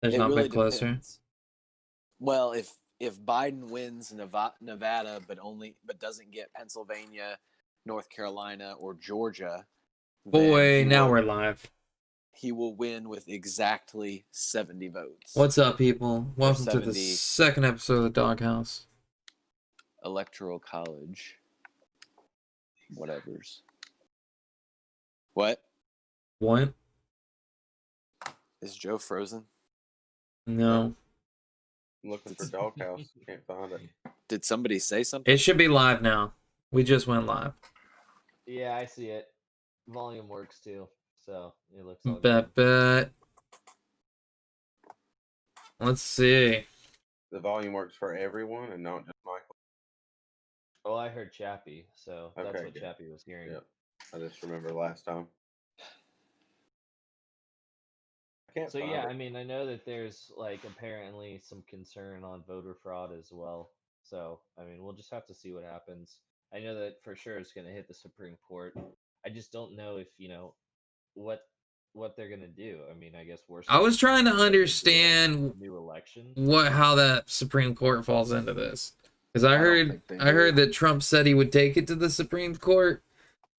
There's It not really been closer. depends. Well, if Biden wins Nevada, but doesn't get Pennsylvania, North Carolina, or Georgia, then Boy, now we're live. he will win with exactly 70 votes. What's up, people? Welcome to the 70 second episode of the Doghouse. Electoral College. Whatevers. What? What? Is Joe frozen? No. I'm looking for Doghouse. Can't find it. Did somebody say something? It should be live now. We just went live. Yeah, I see it. Volume works too, so it looks all good. Bet. Let's see. The volume works for everyone and not just Michael. Oh, I heard Chappie, so that's Okay, what good. Chappie was hearing. Yep. I just remember last time. I can't So find yeah, it. I mean, I know that there's like apparently some concern on voter fraud as well. So I mean, we'll just have to see what happens. I know that for sure it's going to hit the Supreme Court. I just don't know if what they're gonna do. I mean, I guess worst. I was trying to case, understand new election. how that Supreme Court falls into this. Because I don't think they heard do. that Trump said he would take it to the Supreme Court,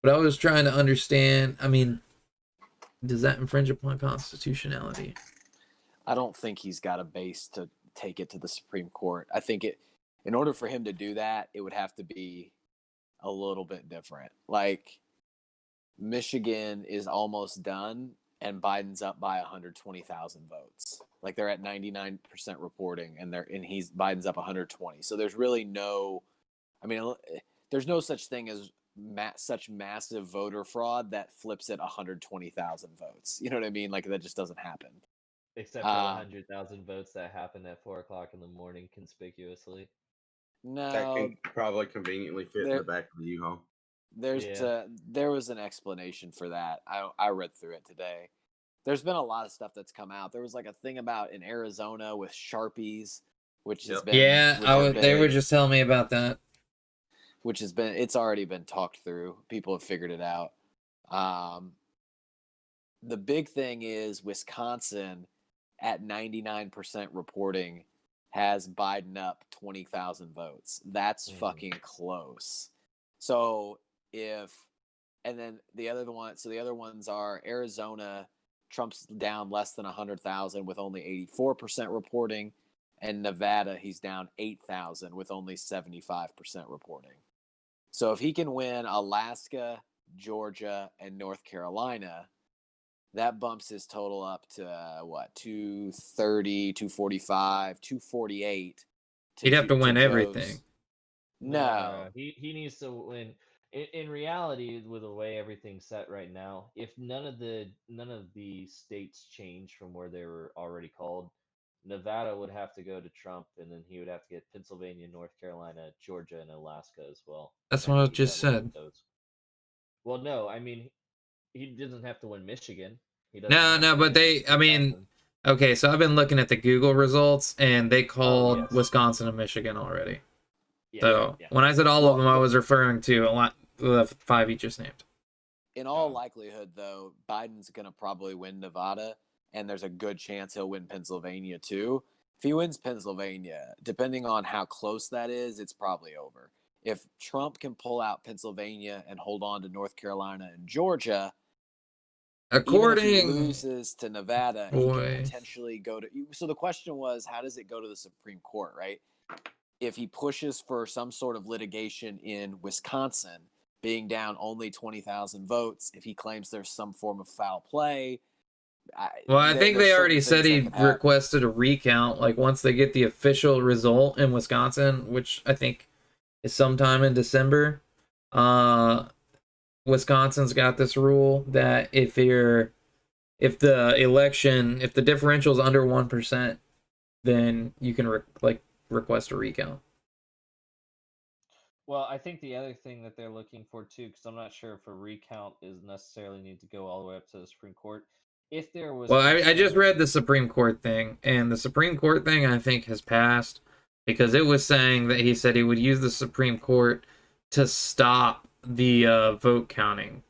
but I was trying to understand, I mean, does that infringe upon constitutionality? I don't think he's got a base to take it to the Supreme Court. I think in order for him to do that, it would have to be a little bit different. Like Michigan is almost done and Biden's up by 120,000 votes. Like they're at 99% reporting and Biden's up 120. So there's really there's no such thing as such massive voter fraud that flips at 120,000 votes. You know what I mean? Like that just doesn't happen. Except for the 100,000 votes that happened at 4:00 in the morning, conspicuously. No, That can probably conveniently fit in the back of the U-Haul. There was an explanation for that. I read through it today. There's been a lot of stuff that's come out. There was like a thing about in Arizona with Sharpies, which has been they were just telling me about that. It's already been talked through. People have figured it out. The big thing is Wisconsin at 99% reporting has Biden up 20,000 votes. That's fucking close. So the other ones are Arizona, Trump's down less than 100,000 with only 84% reporting, and Nevada, he's down 8,000 with only 75% reporting. So if he can win Alaska, Georgia, and North Carolina, that bumps his total up to 230, 245, 248. He'd have to win everything. No, he needs to win. In reality, with the way everything's set right now, if none of the states change from where they were already called, Nevada would have to go to Trump, and then he would have to get Pennsylvania, North Carolina, Georgia, and Alaska as well. That's what I just said. Well, no, I mean, he doesn't have to win Michigan. Okay, so I've been looking at the Google results, and they called Wisconsin and Michigan already. When I said all of them, I was referring to the 5 you just named. In all likelihood, though, Biden's going to probably win Nevada, and there's a good chance he'll win Pennsylvania, too. If he wins Pennsylvania, depending on how close that is, it's probably over. If Trump can pull out Pennsylvania and hold on to North Carolina and Georgia, even if he loses to Nevada, he can potentially go to... So the question was, how does it go to the Supreme Court, right? If he pushes for some sort of litigation in Wisconsin, being down only 20,000 votes, if he claims there's some form of foul play... I think they already said he requested a recount, like once they get the official result in Wisconsin, which I think is sometime in December. Wisconsin's got this rule that if the differential is under 1%, then you can request a recount. Well, I think the other thing that they're looking for too, because I'm not sure if a recount is necessarily need to go all the way up to the Supreme Court. If there was, I just read the Supreme Court thing, and the Supreme Court thing I think has passed because it was saying that he said he would use the Supreme Court to stop the vote counting.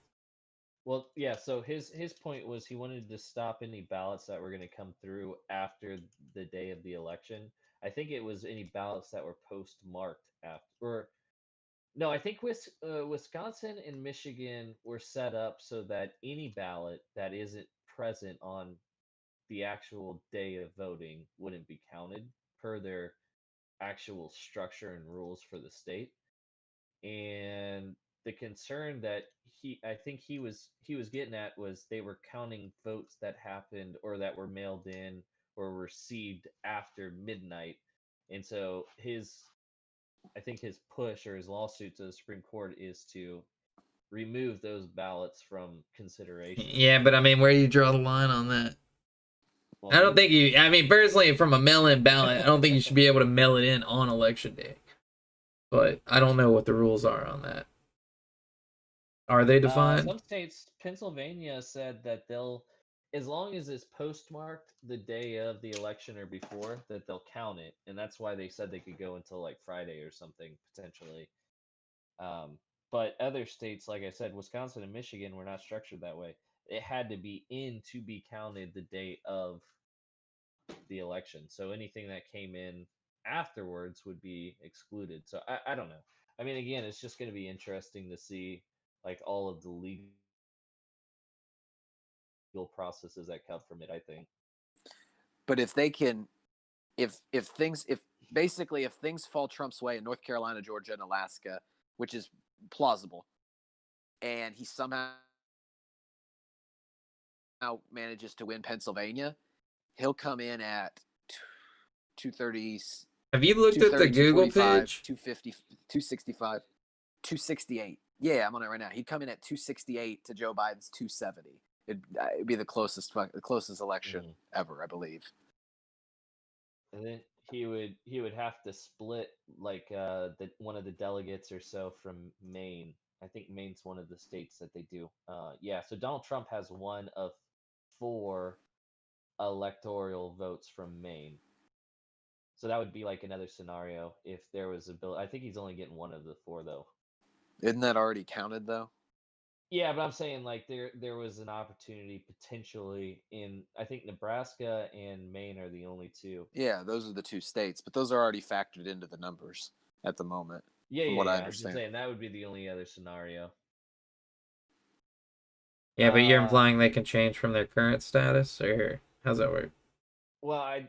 Well, yeah. So his point was he wanted to stop any ballots that were going to come through after the day of the election. I think it was any ballots that were postmarked after, or no, I think Wisconsin and Michigan were set up so that any ballot that isn't present on the actual day of voting wouldn't be counted per their actual structure and rules for the state. And the concern that I think he was getting at was they were counting votes that happened or that were mailed in or received after midnight. And so I think his push or his lawsuit to the Supreme Court is to remove those ballots from consideration. Yeah, but I mean, where do you draw the line on that? Well, I don't think you. I mean, personally, from a mail-in ballot, I don't think you should be able to mail it in on election day. But I don't know what the rules are on that. Are they defined? Some states, Pennsylvania said that they'll, as long as it's postmarked the day of the election or before, that they'll count it, and that's why they said they could go until like Friday or something potentially. But other states, like I said, Wisconsin and Michigan were not structured that way. It had to be in to be counted the day of the election. So anything that came in afterwards would be excluded. So I don't know. I mean, again, it's just going to be interesting to see like all of the legal processes that come from it, I think. But if they can, if basically if things fall Trump's way in North Carolina, Georgia, and Alaska, which is plausible, and he somehow manages to win Pennsylvania, he'll come in at 230. Have you looked at the Google page? 250, 265, 268. Yeah, I'm on it right now. He'd come in at 268 to Joe Biden's 270. It'd be the closest election ever, I believe. And then he would have to split like one of the delegates or so from Maine. I think Maine's one of the states that they do. Yeah, so Donald Trump has one of 4 electoral votes from Maine. So that would be like another scenario if there was a bill. I think he's only getting one of the 4 though. Isn't that already counted though? Yeah, but I'm saying like there was an opportunity potentially in, I think Nebraska and Maine are the only 2. Yeah, those are the 2 states, but those are already factored into the numbers at the moment. Yeah, from what I I'm understand. just saying that would be the only other scenario. Yeah, but you're implying they can change from their current status, or how's that work? Well, I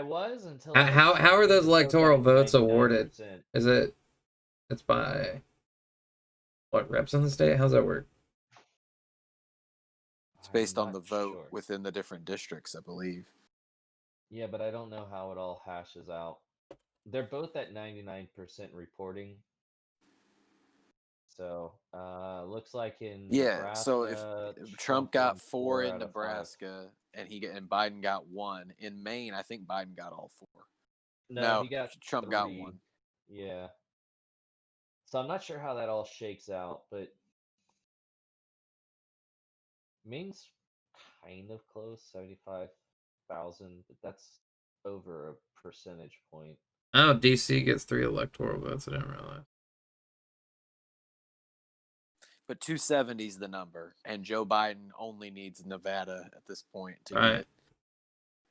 was until how are those electoral votes awarded? Is it's by what, reps in the state? How's that work? It's based on the vote within the different districts, I believe. Yeah, but I don't know how it all hashes out. They're both at 99% reporting. So, looks like in Nebraska, so if Trump got 4 in Nebraska and Biden got 1 in Maine, I think Biden got all 4. No, Trump 3. got 1. Yeah. So I'm not sure how that all shakes out, but Maine's kind of close, 75,000, but that's over a percentage point. Oh, DC gets 3 electoral votes. I didn't realize. But 270 is the number, and Joe Biden only needs Nevada at this point to get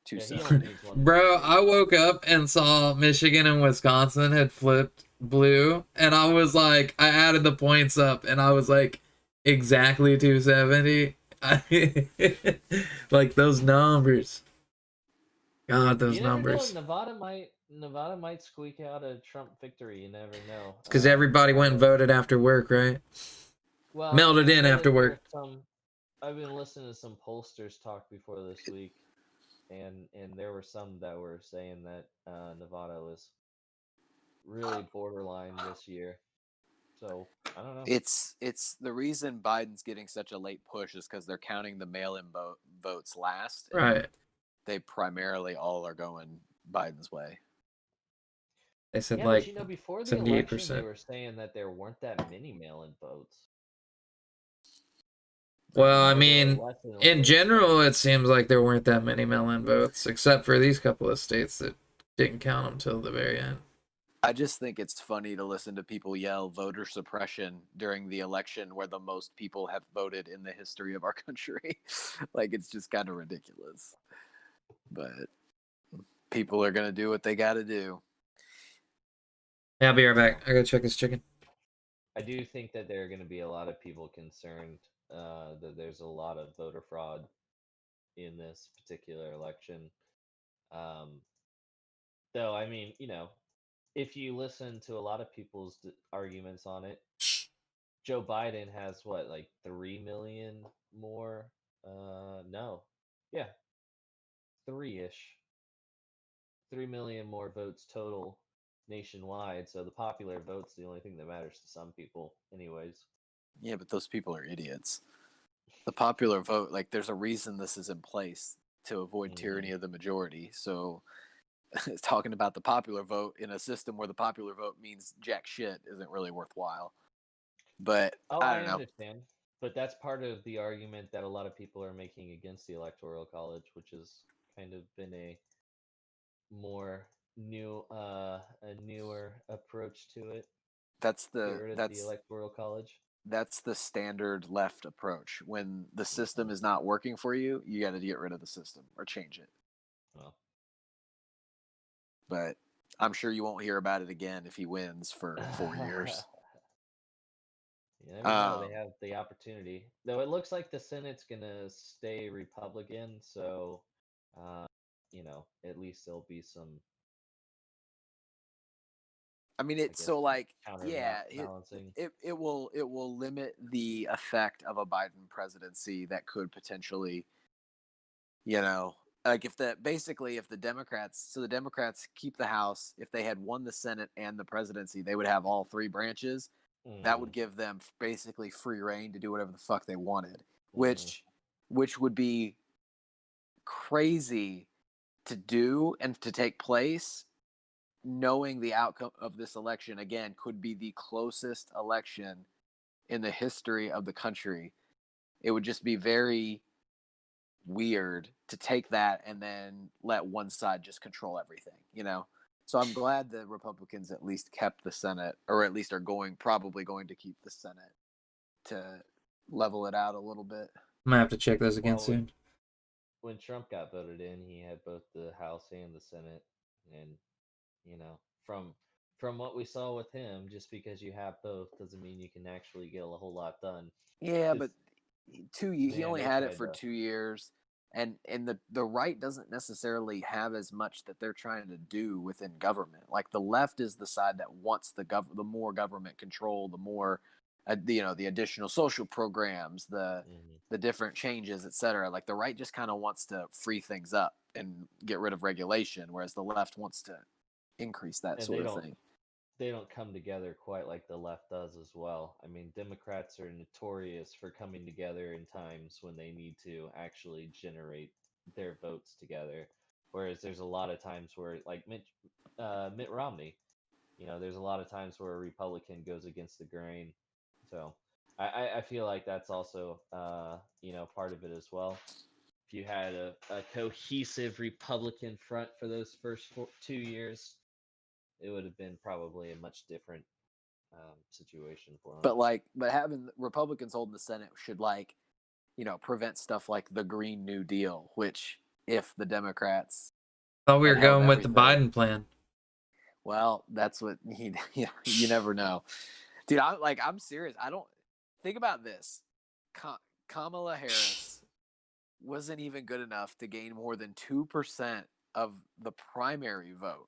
270. Bro, I woke up and saw Michigan and Wisconsin had flipped blue, and I was like, I added the points up, and I was like, exactly 270. Like those numbers. God, those numbers. Nevada might squeak out a Trump victory. You never know. It's because everybody went and voted after work, right? Well, mailed it in after work. I've been listening to some pollsters talk before this week, and there were some that were saying that Nevada was really borderline this year. So I don't know. It's the reason Biden's getting such a late push is because they're counting the mail-in votes last. Right. They primarily all are going Biden's way. They said but before the 78%. election, they were saying that there weren't that many mail-in votes. Well, I mean, in general, it seems like there weren't that many mail-in votes, except for these couple of states that didn't count them till the very end. I just think it's funny to listen to people yell voter suppression during the election where the most people have voted in the history of our country. Like, it's just kind of ridiculous. But people are going to do what they got to do. Yeah, I'll be right back. I gotta check this chicken. I do think that there are going to be a lot of people concerned that there's a lot of voter fraud in this particular election. Though, I mean, if you listen to a lot of people's arguments on it, Joe Biden has what, like 3 million more? No. Yeah, 3-ish. 3 million more votes total nationwide. So the popular vote's the only thing that matters to some people, anyways. Yeah, but those people are idiots. The popular vote, like, there's a reason this is in place to avoid tyranny of the majority. So talking about the popular vote in a system where the popular vote means jack shit isn't really worthwhile. But I don't know. Understand. But that's part of the argument that a lot of people are making against the Electoral College, which has kind of been a more newer approach to it. That's the Electoral College. That's the standard left approach. When the system is not working for you, you got to get rid of the system or change it. Well, but I'm sure you won't hear about it again if he wins for 4 years. You never know. They have the opportunity. Though it looks like the Senate's going to stay Republican, so, at least there'll be some. I mean, it's so like, yeah, it will limit the effect of a Biden presidency that could potentially, like if the Democrats keep the House, if they had won the Senate and the presidency, they would have all 3 branches. That would give them basically free reign to do whatever the fuck they wanted, which would be crazy to do and to take place, knowing the outcome of this election, again, could be the closest election in the history of the country. It would just be very weird to take that and then let one side just control everything, So I'm glad the Republicans at least kept the Senate, or at least are probably going to keep the Senate to level it out a little bit. I'm gonna have to check those again soon. When Trump got voted in, he had both the House and the Senate, and from what we saw with him, just because you have both doesn't mean you can actually get a whole lot done. Yeah, but he only had it for 2 years, and the right doesn't necessarily have as much that they're trying to do within government. Like, the left is the side that wants the more government control, the more the additional social programs, the different changes, etc. Like, the right just kind of wants to free things up and get rid of regulation, whereas the left wants to increase that sort of thing. They don't come together quite like the left does as well. I mean, Democrats are notorious for coming together in times when they need to actually generate their votes together, whereas there's a lot of times where, like Mitt Romney, there's a lot of times where a Republican goes against the grain. So I feel like that's also part of it as well. If you had a cohesive Republican front for those first 2 years, it would have been probably a much different situation for him. But having Republicans holding the Senate should prevent stuff like the Green New Deal, which if the Democrats thought we were going with the Biden plan. Well, that's what you never know, dude. I'm serious. I don't think about this. Kamala Harris wasn't even good enough to gain more than 2% of the primary vote.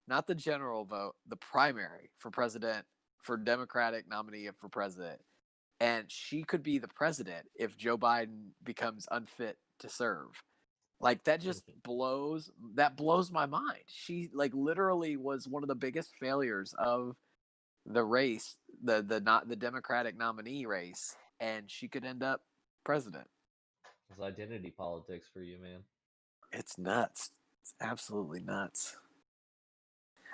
Not the general vote, the primary for president, for Democratic nominee for president. And she could be the president if Joe Biden becomes unfit to serve. Like, that just blows my mind. She literally was one of the biggest failures of the race, the Democratic nominee race, and she could end up president. It's identity politics for you, man. It's nuts. It's absolutely nuts.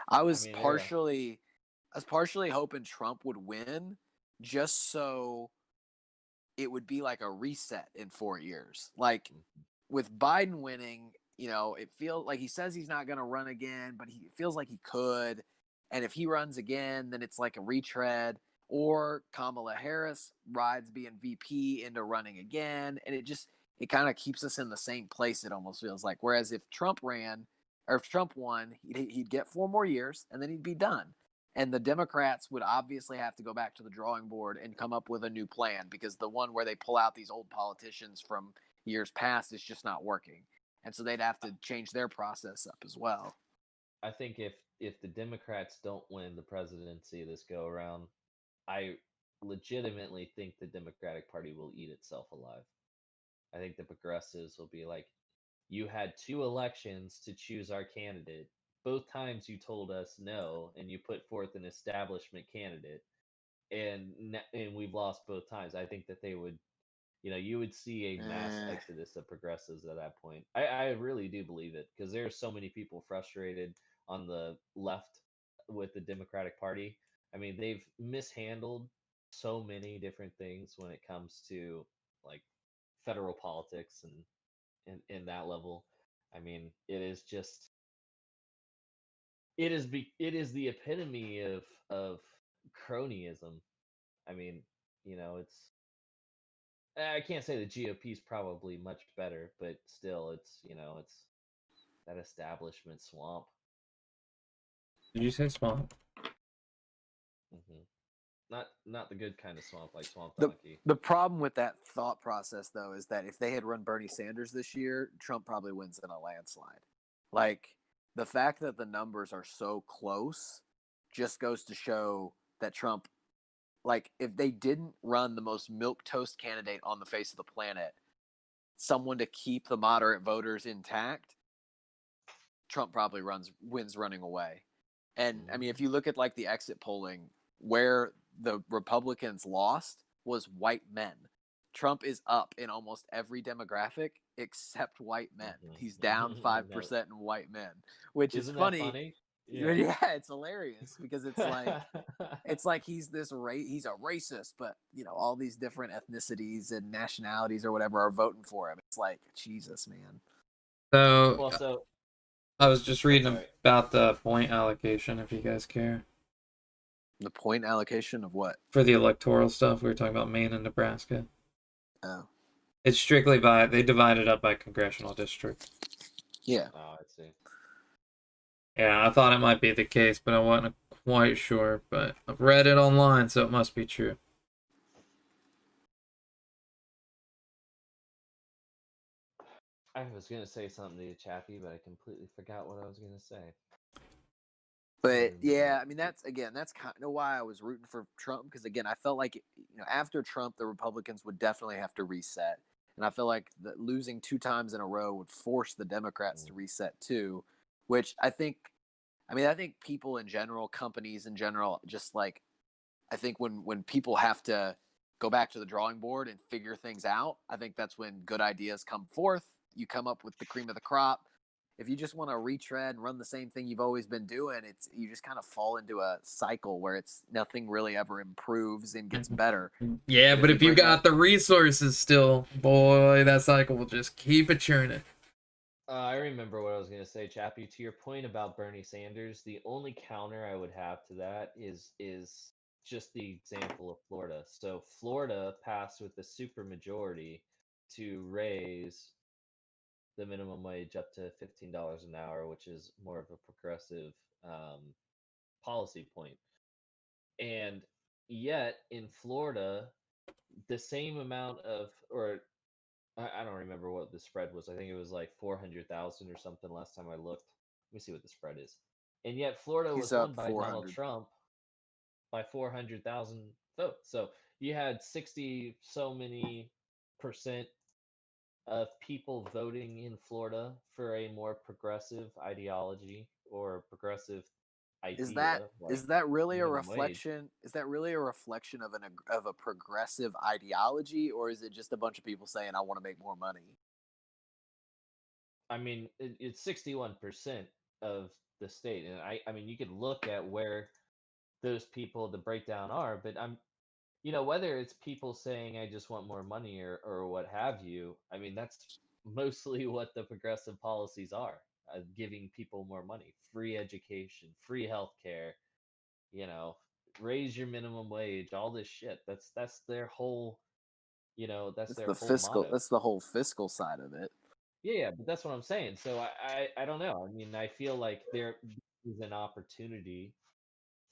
I was partially hoping Trump would win just so it would be like a reset in 4 years. Like, with Biden winning, it feels like he says he's not going to run again, but he feels like he could. And if he runs again, then it's like a retread. Or Kamala Harris rides being VP into running again. And it kind of keeps us in the same place, it almost feels like. Whereas if Trump ran, or if Trump won, he'd get 4 more years and then he'd be done. And the Democrats would obviously have to go back to the drawing board and come up with a new plan, because the one where they pull out these old politicians from years past is just not working. And so they'd have to change their process up as well. I think if the Democrats don't win the presidency this go around, I legitimately think the Democratic Party will eat itself alive. I think the progressives will be like, you had 2 elections to choose our candidate. Both times you told us no, and you put forth an establishment candidate, and we've lost both times. I think that they would, you would see a mass exodus of progressives at that point. I really do believe it, because there are so many people frustrated on the left with the Democratic Party. I mean, they've mishandled so many different things when it comes to like federal politics and in that level. I mean, it is just it is the epitome of cronyism. I mean, it's I can't say the GOP is probably much better, but still, it's that establishment swamp. Did you say swamp? hmm Not the good kind of swamp, like Swamp The, Donkey. the problem with that thought process, though, is that if they had run Bernie Sanders this year, Trump probably wins in a landslide. Like, the fact that the numbers are so close just goes to show that Trump, like, if they didn't run the most milquetoast candidate on the face of the planet, someone to keep the moderate voters intact, Trump probably wins running away. And I mean, if you look at like the exit polling, where the Republicans lost was white men. Trump is up in almost every demographic except white men. He's down 5% in white men, which Isn't is funny. That funny? Yeah, it's hilarious, because it's like he's he's a racist, but all these different ethnicities and nationalities or whatever are voting for him. It's like, Jesus, man. So I was just reading about the point allocation, if you guys care. The point allocation of what? For the electoral stuff, we were talking about Maine and Nebraska. Oh. It's strictly they divide it up by congressional district. Yeah. Oh, I see. Yeah, I thought it might be the case, but I wasn't quite sure. But I've read it online, so it must be true. I was going to say something to you, Chappie, but I completely forgot what I was going to say. But yeah, I mean, that's kind of why I was rooting for Trump, because again, I felt like after Trump, the Republicans would definitely have to reset, and I feel like losing 2 times in a row would force the Democrats to reset too, which I think people in general, companies in general, just like, I think when people have to go back to the drawing board and figure things out, I think that's when good ideas come forth. You come up with the cream of the crop. If you just want to retread and run the same thing you've always been doing, you just kind of fall into a cycle where nothing really ever improves and gets better. Yeah, but if you got the resources still, boy, that cycle will just keep it churning. I remember what I was going to say, Chappie. To your point about Bernie Sanders, the only counter I would have to that is just the example of Florida. So Florida passed with a supermajority to raise the minimum wage up to $15 an hour, which is more of a progressive policy point. And yet in Florida, the same amount of, or I don't remember what the spread was. I think it was like 400,000 or something last time I looked. Let me see what the spread is. And yet Florida was won by Donald Trump by 400,000 votes. So you had 60 so many percent of people voting in Florida for a more progressive ideology or progressive idea. Is that really a reflection? Wage. Is that really a reflection of a progressive ideology, or is it just a bunch of people saying, "I want to make more money"? I mean, it's 61% of the state, and I mean, you could look at where those people, the breakdown are, but whether it's people saying, "I just want more money" or what have you. I mean, that's mostly what the progressive policies are. Giving people more money, free education, free healthcare, raise your minimum wage, all this shit. That's their whole, that's It's their the whole fiscal. motto. That's the whole fiscal side of it. Yeah, but that's what I'm saying. So I don't know. I mean, I feel like there is an opportunity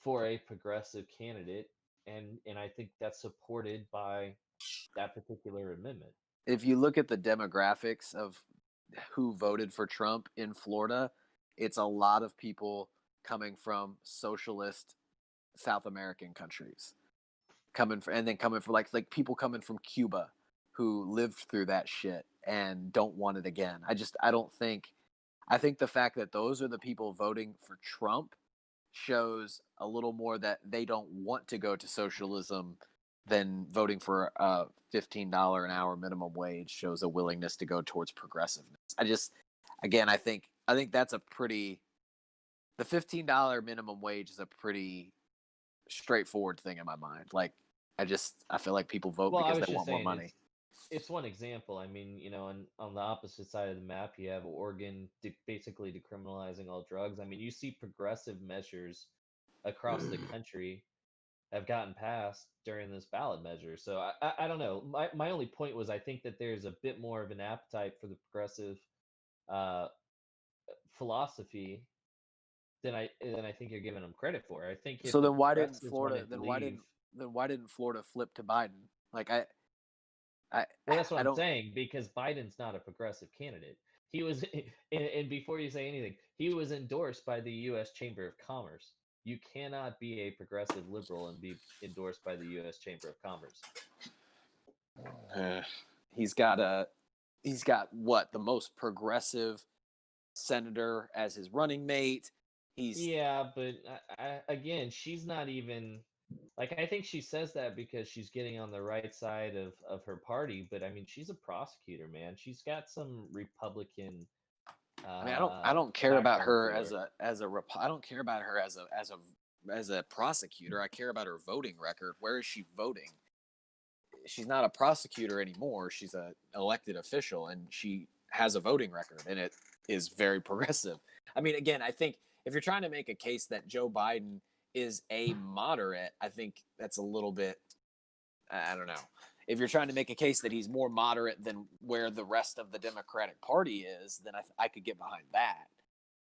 for a progressive candidate, and I think that's supported by that particular amendment. If you look at the demographics of who voted for Trump in Florida, it's a lot of people coming from socialist South American countries, coming from like people coming from Cuba who lived through that shit and don't want it again. I don't think. I think the fact that those are the people voting for Trump shows a little more that they don't want to go to socialism than voting for a $15 an hour minimum wage shows a willingness to go towards progressiveness. Again, I think that's a pretty, the $15 minimum wage is a pretty straightforward thing in my mind. Like, I feel like people vote because they want more money. It's one example. I mean, on the opposite side of the map, you have Oregon basically decriminalizing all drugs. I mean, you see progressive measures across the country have gotten passed during this ballot measure. So I don't know. My only point was I think that there's a bit more of an appetite for the progressive philosophy than I think you're giving them credit for. I think so then why didn't Florida flip to Biden? Like well, that's what I'm saying, because Biden's not a progressive candidate. He was, and before you say anything, he was endorsed by the U.S. Chamber of Commerce. You cannot be a progressive liberal and be endorsed by the U.S. Chamber of Commerce. He's got what, the most progressive senator as his running mate. Yeah, but again, she's not even. Like, I think she says that because she's getting on the right side of her party, but I mean, she's a prosecutor, man. She's got some Republican. I mean, I don't care about her I don't care about her as a prosecutor. I care about her voting record. Where is she voting? She's not a prosecutor anymore. She's an elected official, and she has a voting record, and it is very progressive. I mean, again, I think if you're trying to make a case that Joe Biden is a moderate, I think that's a little bit, I don't know. If you're trying to make a case that he's more moderate than where the rest of the Democratic Party is, then I could get behind that.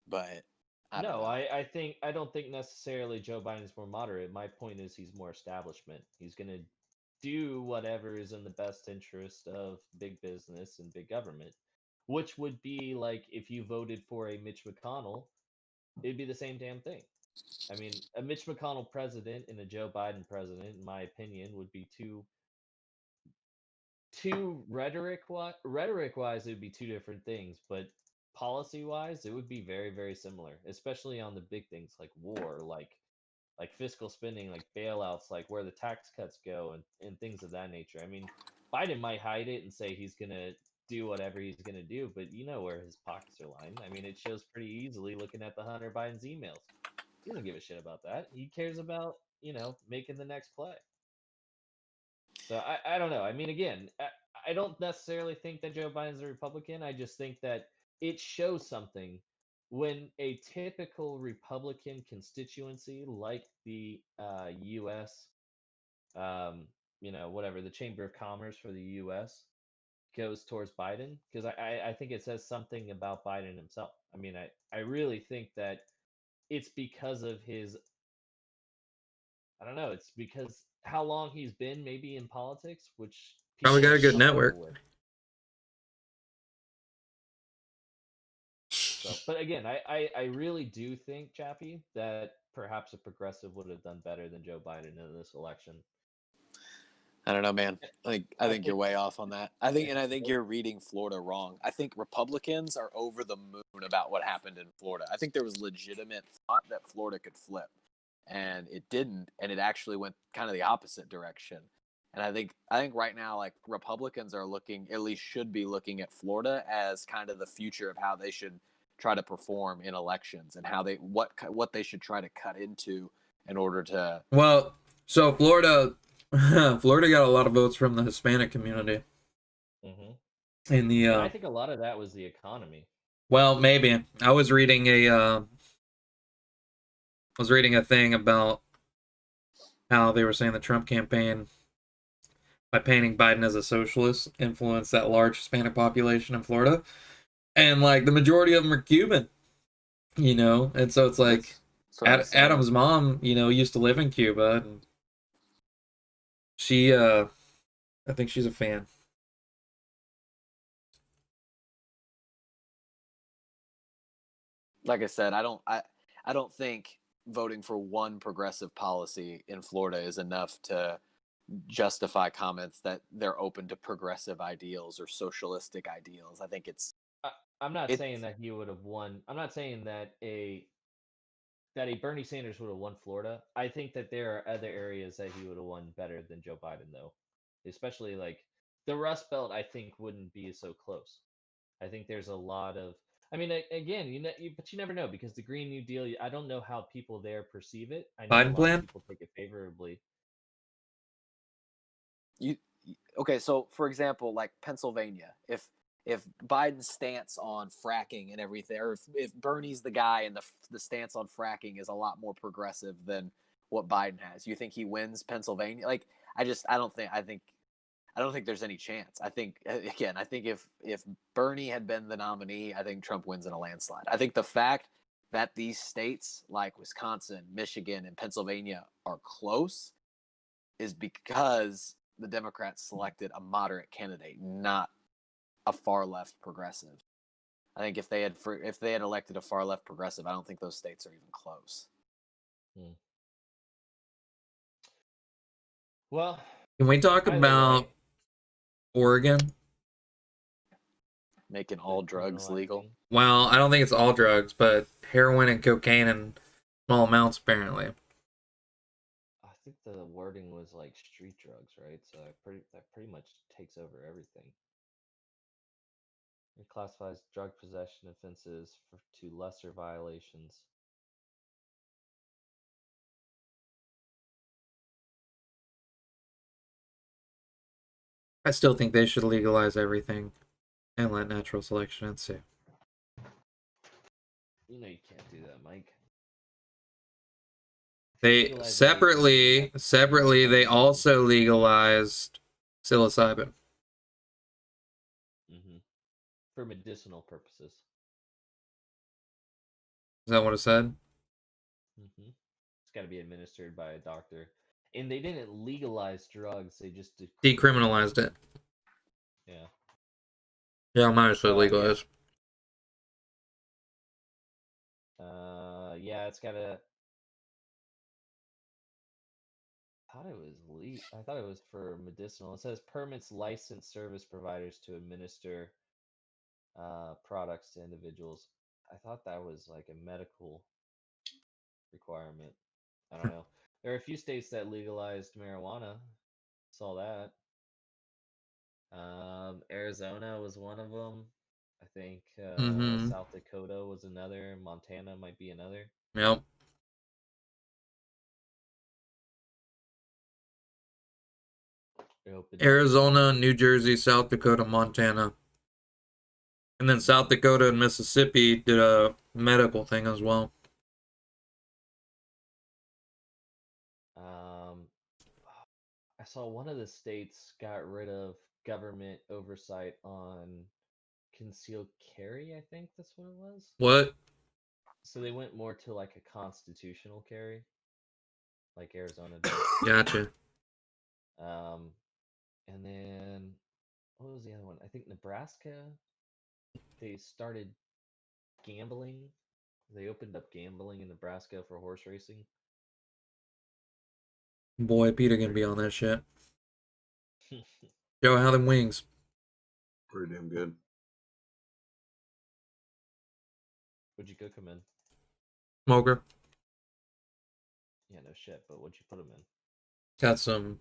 But I don't think necessarily Joe Biden's more moderate. My point is he's more establishment. He's going to do whatever is in the best interest of big business and big government, which would be like if you voted for a Mitch McConnell, it'd be the same damn thing. I mean, a Mitch McConnell president and a Joe Biden president, in my opinion, would be two rhetoric wise, it would be two different things, but policy wise, it would be very, very similar, especially on the big things like war, like fiscal spending, like bailouts, like where the tax cuts go, and things of that nature. I mean, Biden might hide it and say he's gonna do whatever he's gonna do, but you know where his pockets are lying. I mean, it shows pretty easily looking at the Hunter Biden's emails. He doesn't give a shit about that. He cares about, making the next play. So I don't know. I mean, again, I don't necessarily think that Joe Biden's a Republican. I just think that it shows something when a typical Republican constituency like the U.S., whatever, the Chamber of Commerce for the U.S. goes towards Biden, because I think it says something about Biden himself. I mean, I really think that it's because of his, I don't know, it's because how long he's been maybe in politics, which probably got a good network. So, but again, I really do think, Chappie, that perhaps a progressive would have done better than Joe Biden in this election. I don't know, man. I think you're way off on that. I think you're reading Florida wrong. I think Republicans are over the moon about what happened in Florida. I think there was legitimate thought that Florida could flip, and it didn't, and it actually went kind of the opposite direction. And I think right now, like, Republicans are looking, at least should be looking at Florida as kind of the future of how they should try to perform in elections, and how what they should try to cut into in order to. Well, so Florida got a lot of votes from the Hispanic community. Mm-hmm. In I think a lot of that was the economy. Well, maybe. I was reading a thing about how they were saying the Trump campaign, by painting Biden as a socialist, influenced that large Hispanic population in Florida. And like the majority of them are Cuban, you know? And so it's like Adam's mom, you know, used to live in Cuba, and she I think she's a fan. Like I said, I don't think voting for one progressive policy in Florida is enough to justify comments that they're open to progressive ideals or socialistic ideals. I think I'm not saying that he would have won. I'm not saying that a Bernie Sanders would have won Florida. I think that there are other areas that he would have won better than Joe Biden, though. Especially like the Rust Belt, I think wouldn't be so close. I think there's a lot of. I mean, again, but you never know because the Green New Deal. I don't know how people there perceive it. I know Biden a lot plan? of people take it favorably. Okay, so for example, like Pennsylvania, if Biden's stance on fracking and everything, or if Bernie's the guy and the stance on fracking is a lot more progressive than what Biden has, you think he wins Pennsylvania? Like, I don't think there's any chance. I think if Bernie had been the nominee, I think Trump wins in a landslide. I think the fact that these states like Wisconsin, Michigan, and Pennsylvania are close is because the Democrats selected a moderate candidate, not a far left progressive. I think if they had elected a far left progressive, I don't think those states are even close. Well, can we talk about Oregon making all drugs legal? Well, I don't think it's all drugs, but heroin and cocaine in small amounts apparently. I think the wording was like street drugs, right? So that pretty much takes over everything. It classifies drug possession offenses to lesser violations. I still think they should legalize everything and let natural selection ensue. You know you can't do that, Mike. They separately they also legalized psilocybin. For medicinal purposes. Is that what it said? It's got to be administered by a doctor. And they didn't legalize drugs, they just decriminalized it. Yeah. Yeah, I might as well legalize. Yeah, it's got to. I thought it was for medicinal. It says permits licensed service providers to administer products to individuals. I thought that was like a medical requirement. I don't know. There are a few states that legalized marijuana. Saw that. Arizona was one of them. I think South Dakota was another. Montana might be another. Yep. Arizona, New Jersey, South Dakota, Montana. And then South Dakota and Mississippi did a medical thing as well. I saw one of the states got rid of government oversight on concealed carry. I think that's what it was. What? So they went more to like a constitutional carry, like Arizona did. Gotcha. And then what was the other one? I think Nebraska. They started gambling. They opened up gambling in Nebraska for horse racing. Boy, Peter gonna be on that shit. Yo, how them wings? Pretty damn good. What'd you cook them in? Smoker. Yeah, no shit, but what'd you put them in? Got some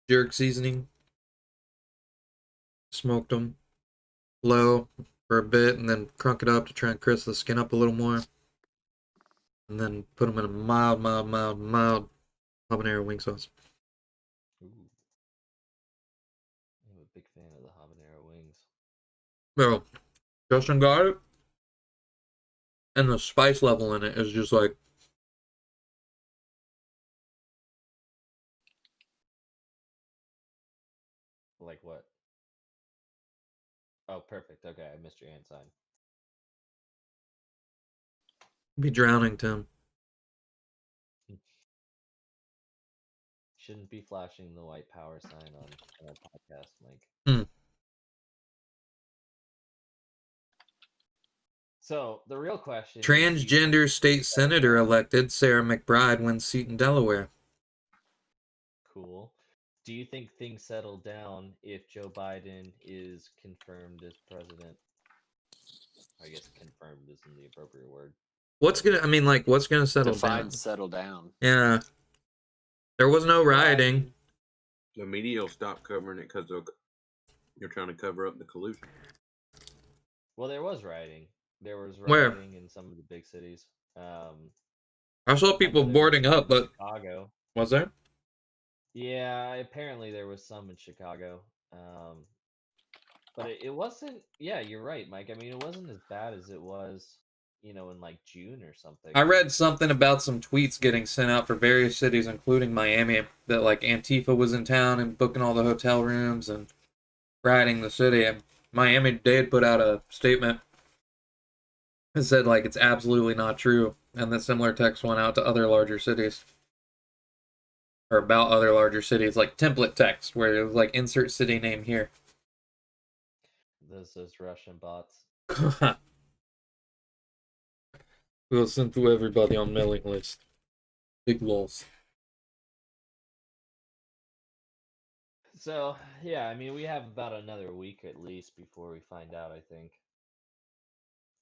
jerk seasoning. Smoked them low for a bit and then crunk it up to try and crisp the skin up a little more. And then put them in a mild habanero wing sauce. Ooh. I'm a big fan of the habanero wings. Bro, Justin got it. And the spice level in it is just like Like what? Oh, perfect. Okay, I missed your hand sign. Be drowning, Tim. Shouldn't be flashing the white power sign on our podcast, Mike. Hmm. So the real question is, Transgender state senator elected, Sarah McBride wins seat in Delaware. cool. Do you think things settle down if Joe Biden is confirmed as president? I guess confirmed isn't the appropriate word. What's gonna settle Define down? settle down. Yeah. There was no rioting. The media will stop covering it because you're trying to cover up the collusion. Well, there was rioting. There was Where? rioting in some of the big cities. I saw I people know there was boarding some up, in but Chicago. was there? Yeah, apparently there was some in Chicago. But it wasn't. Yeah, you're right, Mike. I mean, it wasn't as bad as it was, in like June or something. I read something about some tweets getting sent out for various cities, including Miami, that like Antifa was in town and booking all the hotel rooms and rioting the city. And Miami-Dade put out a statement and said like it's absolutely not true, and that similar text went out to other larger cities. Or about other larger cities, like template text, where it was like insert city name here. Those Russian bots. We'll send to everybody on mailing list. Big lols. So yeah, I mean, we have about another week at least before we find out. I think.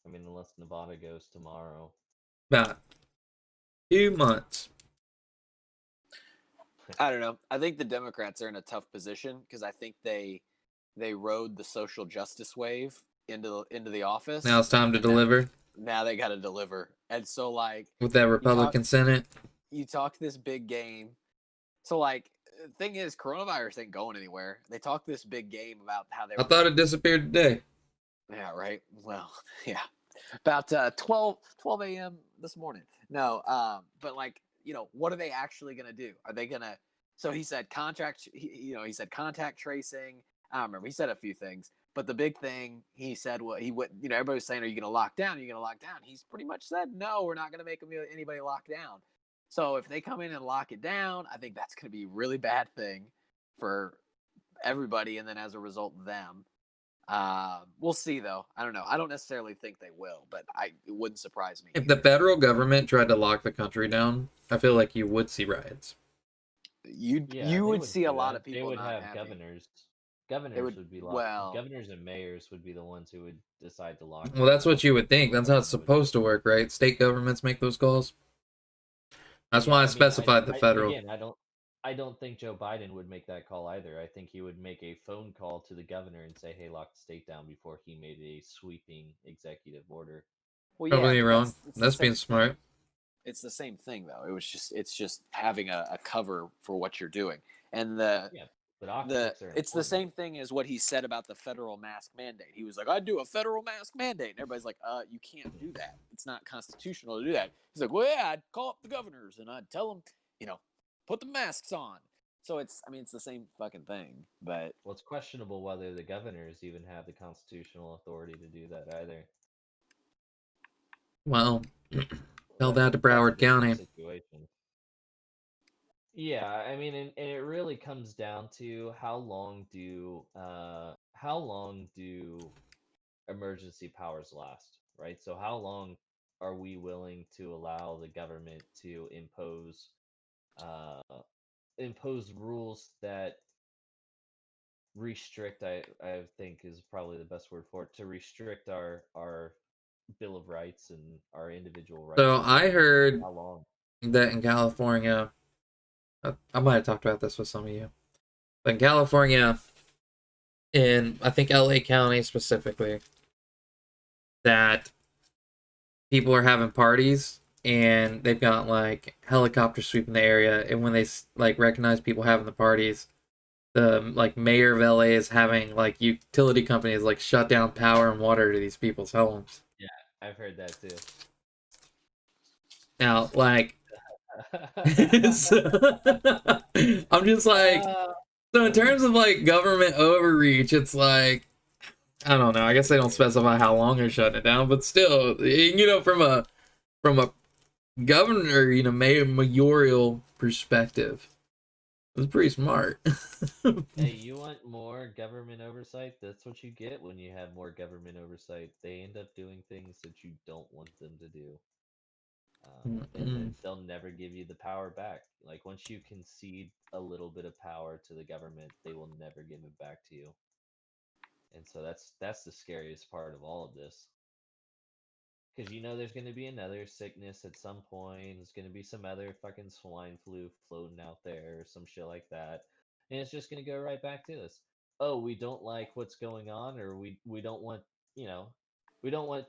I mean, unless Nevada goes tomorrow. About 2 months. I don't know. I think the Democrats are in a tough position because I think they rode the social justice wave into the office. Now it's time to deliver. Now they got to deliver, and so like With that Republican Senate. You talk this big game. So like, the thing is, coronavirus ain't going anywhere. They talk this big game about how they. I thought it disappeared today. Yeah. Right. Well. Yeah. About 12 a.m. this morning. No. But like, what are they actually gonna do? Are they gonna? So he said he said contact tracing. I don't remember. He said a few things, but the big thing he said, he would. Everybody was saying, "Are you gonna lock down? Are you gonna lock down?" He's pretty much said, "No, we're not gonna make anybody lock down." So if they come in and lock it down, I think that's gonna be a really bad thing for everybody, and then as a result, them. We'll see though. I don't know. I don't necessarily think they will, but it wouldn't surprise me. If the federal government tried to lock the country down, I feel like you would see riots. You would see a lot of people. They would not have happy. governors. Governors would be locked. Well, governors and mayors would be the ones who would decide to lock. Well, that's what you would think. That's how it's supposed to work, right? State governments make those calls. That's why I specified the federal. Again, I don't think Joe Biden would make that call either. I think he would make a phone call to the governor and say, "Hey, lock the state down," before he made a sweeping executive order. Well, Probably wrong. That's being smart. It's the same thing though. It's just having a cover for what you're doing, and it's the same thing as what he said about the federal mask mandate. He was like, "I'd do a federal mask mandate," and everybody's like, "You can't do that. It's not constitutional to do that." He's like, "Well, yeah, I'd call up the governors and I'd tell them, put the masks on." So it's the same fucking thing. But it's questionable whether the governors even have the constitutional authority to do that either. Well, tell that to Broward County. Situation. Yeah, I mean, and it really comes down to how long do emergency powers last, right? So how long are we willing to allow the government to impose rules that restrict, I think is probably the best word for it, to restrict our Bill of Rights and our individual rights. So I heard how long? That in California, I might have talked about this with some of you, but in California, in I think LA County specifically, that people are having parties and they've got like helicopters sweeping the area, and when they like recognize people having the parties, the like mayor of LA is having like utility companies like shut down power and water to these people's homes. Yeah, I've heard that too. Now, like, I'm just like, So in terms of like government overreach, it's like I don't know. I guess they don't specify how long they're shutting it down, but still, from a governor, mayoral perspective, it's pretty smart. Hey, you want more government oversight? That's what you get when you have more government oversight. They end up doing things that you don't want them to do. And then they'll never give you the power back. Like once you concede a little bit of power to the government, they will never give it back to you. And so that's the scariest part of all of this. Because there's going to be another sickness at some point. There's going to be some other fucking swine flu floating out there or some shit like that. And it's just going to go right back to us. Oh, we don't like what's going on, or we don't want, we don't want,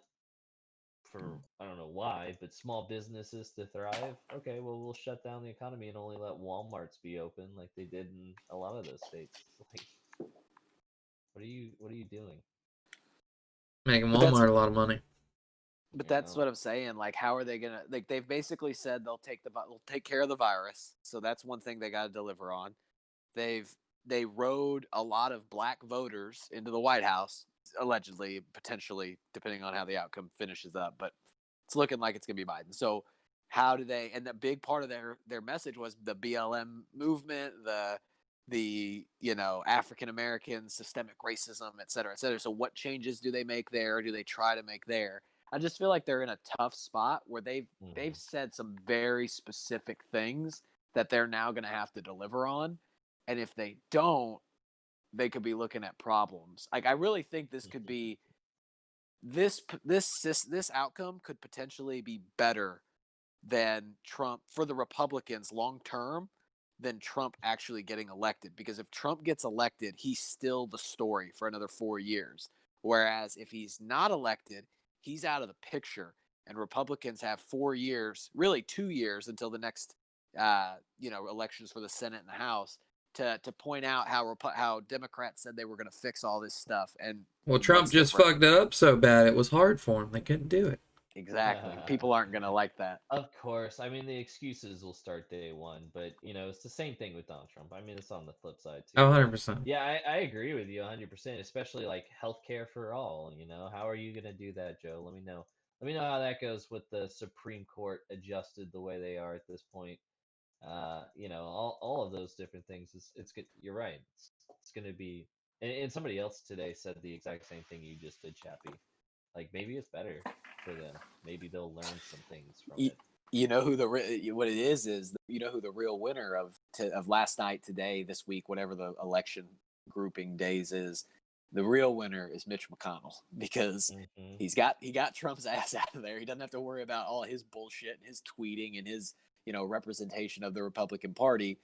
for I don't know why, but small businesses to thrive. Okay, well, we'll shut down the economy and only let Walmarts be open like they did in a lot of those states. Like, what are you doing? Making But that's Walmart a lot of money. but that's what I'm saying. Like, how are they gonna? Like, they've basically said they'll take care of the virus. So that's one thing they got to deliver on. They rode a lot of black voters into the White House, allegedly, potentially, depending on how the outcome finishes up. But it's looking like it's gonna be Biden. So how do they? And the big part of their message was the BLM movement, the African American systemic racism, et cetera, et cetera. So what changes do they make there? Do they try to make there? I just feel like they're in a tough spot where they've said some very specific things that they're now going to have to deliver on, and if they don't, they could be looking at problems. Like, I really think this could be this outcome could potentially be better than Trump for the Republicans long term than Trump actually getting elected. Because if Trump gets elected, he's still the story for another 4 years. Whereas if he's not elected, he's out of the picture. And Republicans have 4 years, really 2 years until the next, elections for the Senate and the House to point out how Democrats said they were going to fix all this stuff. And Well, Trump what's just different? fucked it up so bad it was hard for him. They couldn't do it. Exactly. People aren't going to like that. Of course. I mean, the excuses will start day one, but it's the same thing with Donald Trump. I mean, it's on the flip side too. Oh, But 100%. yeah, I agree with you 100%, especially like healthcare for all. How are you gonna do that, Joe? Let me know. Let me know how that goes with the Supreme Court adjusted the way they are at this point. All of those different things. It's good. You're right. It's gonna be. And somebody else today said the exact same thing you just did, Chappie. Like maybe it's better for them. Maybe they'll learn some things from it. You know who what it is who the real winner of last night, today, this week, whatever the election grouping days is. The real winner is Mitch McConnell, because he got Trump's ass out of there. He doesn't have to worry about all his bullshit and his tweeting and his representation of the Republican Party.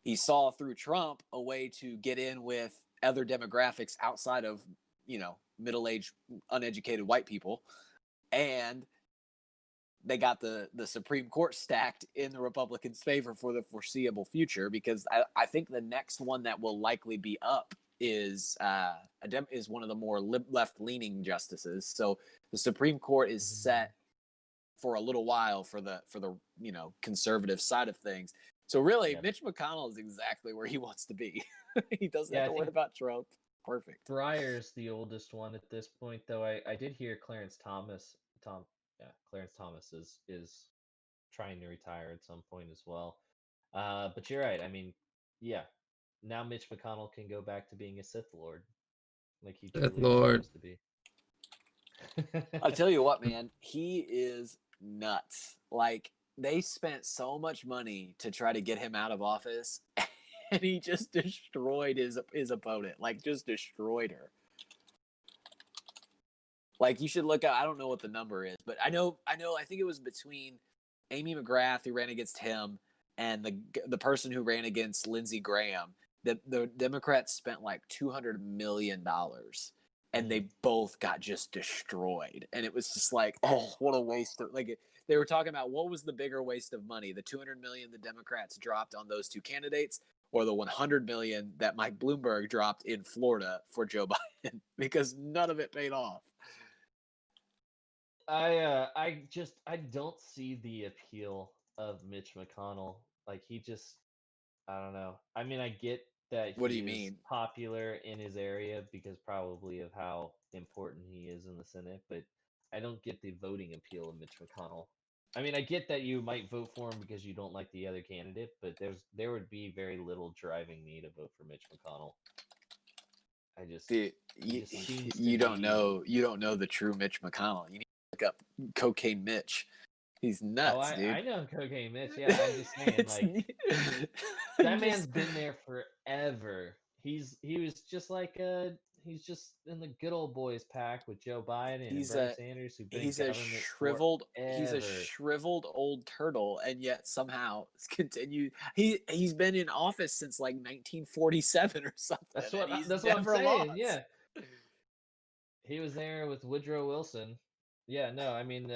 He saw through Trump a way to get in with other demographics outside of middle-aged uneducated white people, and they got the Supreme Court stacked in the Republicans' favor for the foreseeable future, because I think the next one that will likely be up is one of the more left-leaning justices. So the Supreme Court is set for a little while for the conservative side of things. So really, Mitch McConnell is exactly where he wants to be. He doesn't have to worry about Trump. Perfect. Breyer's the oldest one at this point, though. I did hear Clarence Thomas is trying to retire at some point as well. But you're right. I mean, yeah. Now Mitch McConnell can go back to being a Sith Lord, like he truly was supposed to be. I'll tell you what, man, he is nuts. Like, they spent so much money to try to get him out of office, and he just destroyed his opponent. Like, just destroyed her. Like, you should look up. I don't know what the number is, but I know. I think it was between Amy McGrath, who ran against him, and the person who ran against Lindsey Graham. The Democrats spent like $200 million, and they both got just destroyed. And it was just like, oh, what a waste of, like, they were talking about what was the bigger waste of money, the $200 million the Democrats dropped on those two candidates, or the $100 million that Mike Bloomberg dropped in Florida for Joe Biden, because none of it paid off. I don't see the appeal of Mitch McConnell. Like, I don't know. I mean, I get that What do he you is mean? popular in his area because probably of how important he is in the Senate, but I don't get the voting appeal of Mitch McConnell. I mean, I get that you might vote for him because you don't like the other candidate, but there would be very little driving me to vote for Mitch McConnell. Dude, He just seems to you don't be. know the true Mitch McConnell. You need to look up Cocaine Mitch. He's nuts, dude. I know Cocaine Mitch. Yeah, I'm just saying, like, that man's been there forever. He was just like he's just in the good old boys pack with Joe Biden and Bernie Sanders, who've been in government he's a forever. shriveled old turtle, and yet somehow continued. He's been in office since like 1947 or something. That's and he's what I'm never saying. lost. Yeah, he was there with Woodrow Wilson. Yeah, no, I mean,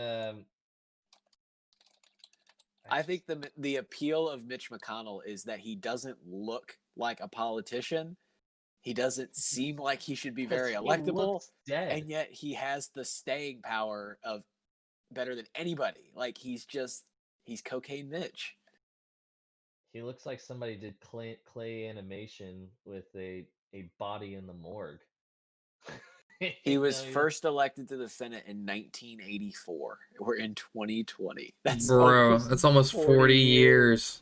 I think the appeal of Mitch McConnell is that he doesn't look like a politician. He doesn't seem like he should be very he electable, looks dead. and yet he has the staying power of better than anybody. Like he's Cocaine Mitch. He looks like somebody did clay animation with a body in the morgue. He was first elected to the Senate in 1984. We're in 2020. That's almost 40 years.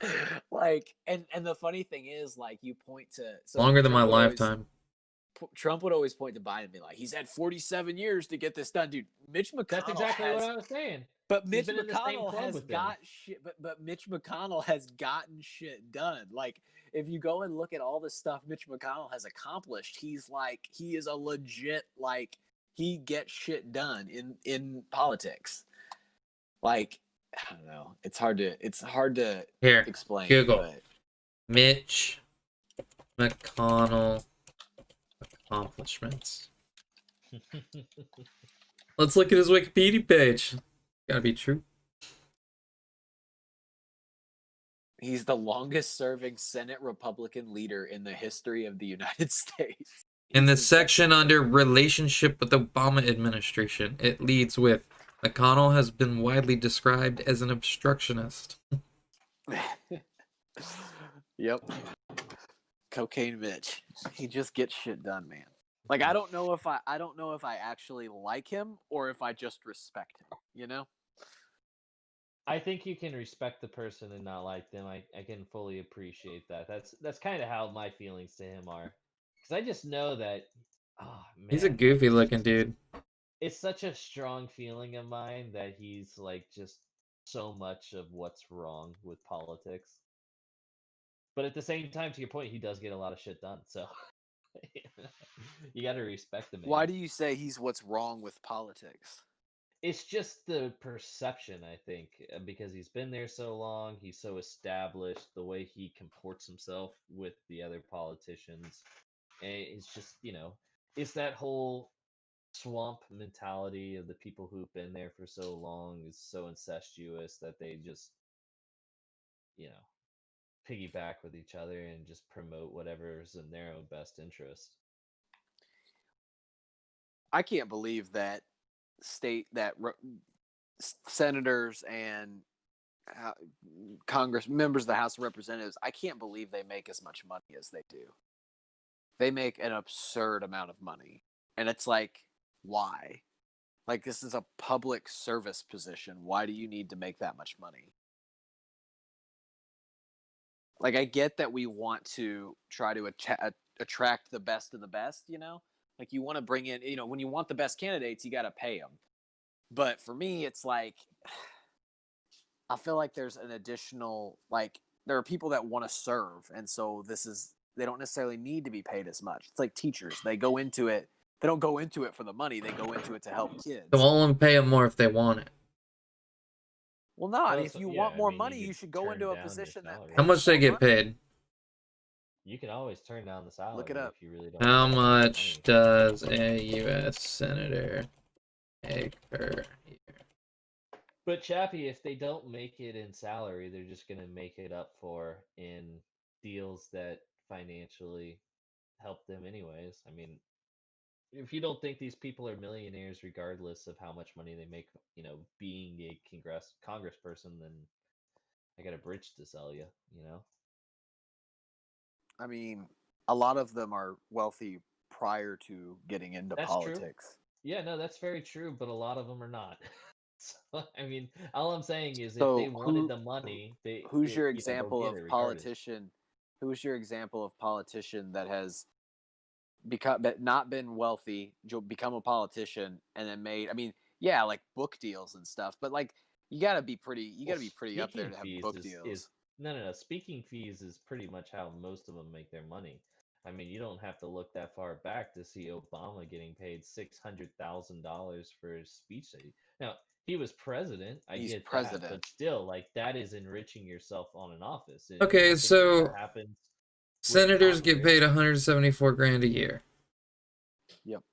Like, and the funny thing is, like, you point to longer than my lifetime. Trump would always point to Biden and be like, he's had 47 years to get this done, dude. Mitch McConnell. That's exactly what I was saying. But Mitch McConnell has got shit. But Mitch McConnell has gotten shit done. Like, if you go and look at all the stuff Mitch McConnell has accomplished, he is a legit, like, he gets shit done in politics. Like, I don't know. It's hard to explain. Google but... Mitch McConnell accomplishments. Let's look at his Wikipedia page. Gotta be true. He's the longest serving Senate Republican leader in the history of the United States. In the section under relationship with the Obama administration, it leads with McConnell has been widely described as an obstructionist. Yep. Cocaine Mitch. He just gets shit done, man. Like, I don't know if I actually like him or if I just respect him, you know? I think you can respect the person and not like them. I can fully appreciate that. That's kind of how my feelings to him are. Because I just know that, oh man, he's a goofy looking dude. It's such a strong feeling of mine that he's like just so much of what's wrong with politics. But at the same time, to your point, he does get a lot of shit done. So you got to respect the man. Why do you say he's what's wrong with politics? It's just the perception, I think, because he's been there so long, he's so established, the way he comports himself with the other politicians. And it's just, it's that whole swamp mentality of the people who've been there for so long is so incestuous that they just, piggyback with each other and just promote whatever's in their own best interest. I can't believe that senators and Congress members of the House of Representatives, I can't believe they make as much money as they do. They make an absurd amount of money. And it's like, why? Like, this is a public service position. Why do you need to make that much money? Like, I get that we want to try to attract the best of the best, Like, you want to bring in, when you want the best candidates, you got to pay them. But for me, it's like, I feel like there's an additional, like, there are people that want to serve. And so they don't necessarily need to be paid as much. It's like teachers. They go into it. They don't go into it for the money. They go into it to help kids. So only pay them more if they want it. Well, no. If you want more money, you should go into a position that pays. How much they get paid? You can always turn down the salary. Look it up. If you really don't. How much does a U.S. senator make per year? But Chappie, if they don't make it in salary, they're just going to make it up for in deals that financially help them anyways. I mean, if you don't think these people are millionaires regardless of how much money they make, being a congressperson, then I got a bridge to sell you, I mean, a lot of them are wealthy prior to getting into That's true. politics. Yeah, no, that's very true, but a lot of them are not. So, I mean, all I'm saying is if So they wanted the money, who's your they'll example get of it regardless. politician? Who's your example of politician that has become but not been wealthy, become a politician, and then made? I mean, yeah, like book deals and stuff, but like you got to be pretty. You got to be pretty up there Speaking to have fees book is deals. no. Speaking fees is pretty much how most of them make their money. I mean, you don't have to look that far back to see Obama getting paid $600,000 for his speech. Now, he was president. I He's get that, president. but still, like that is enriching yourself on an office. And Okay, I think that so happens with senators get Congress, paid 174 grand a year. Yep.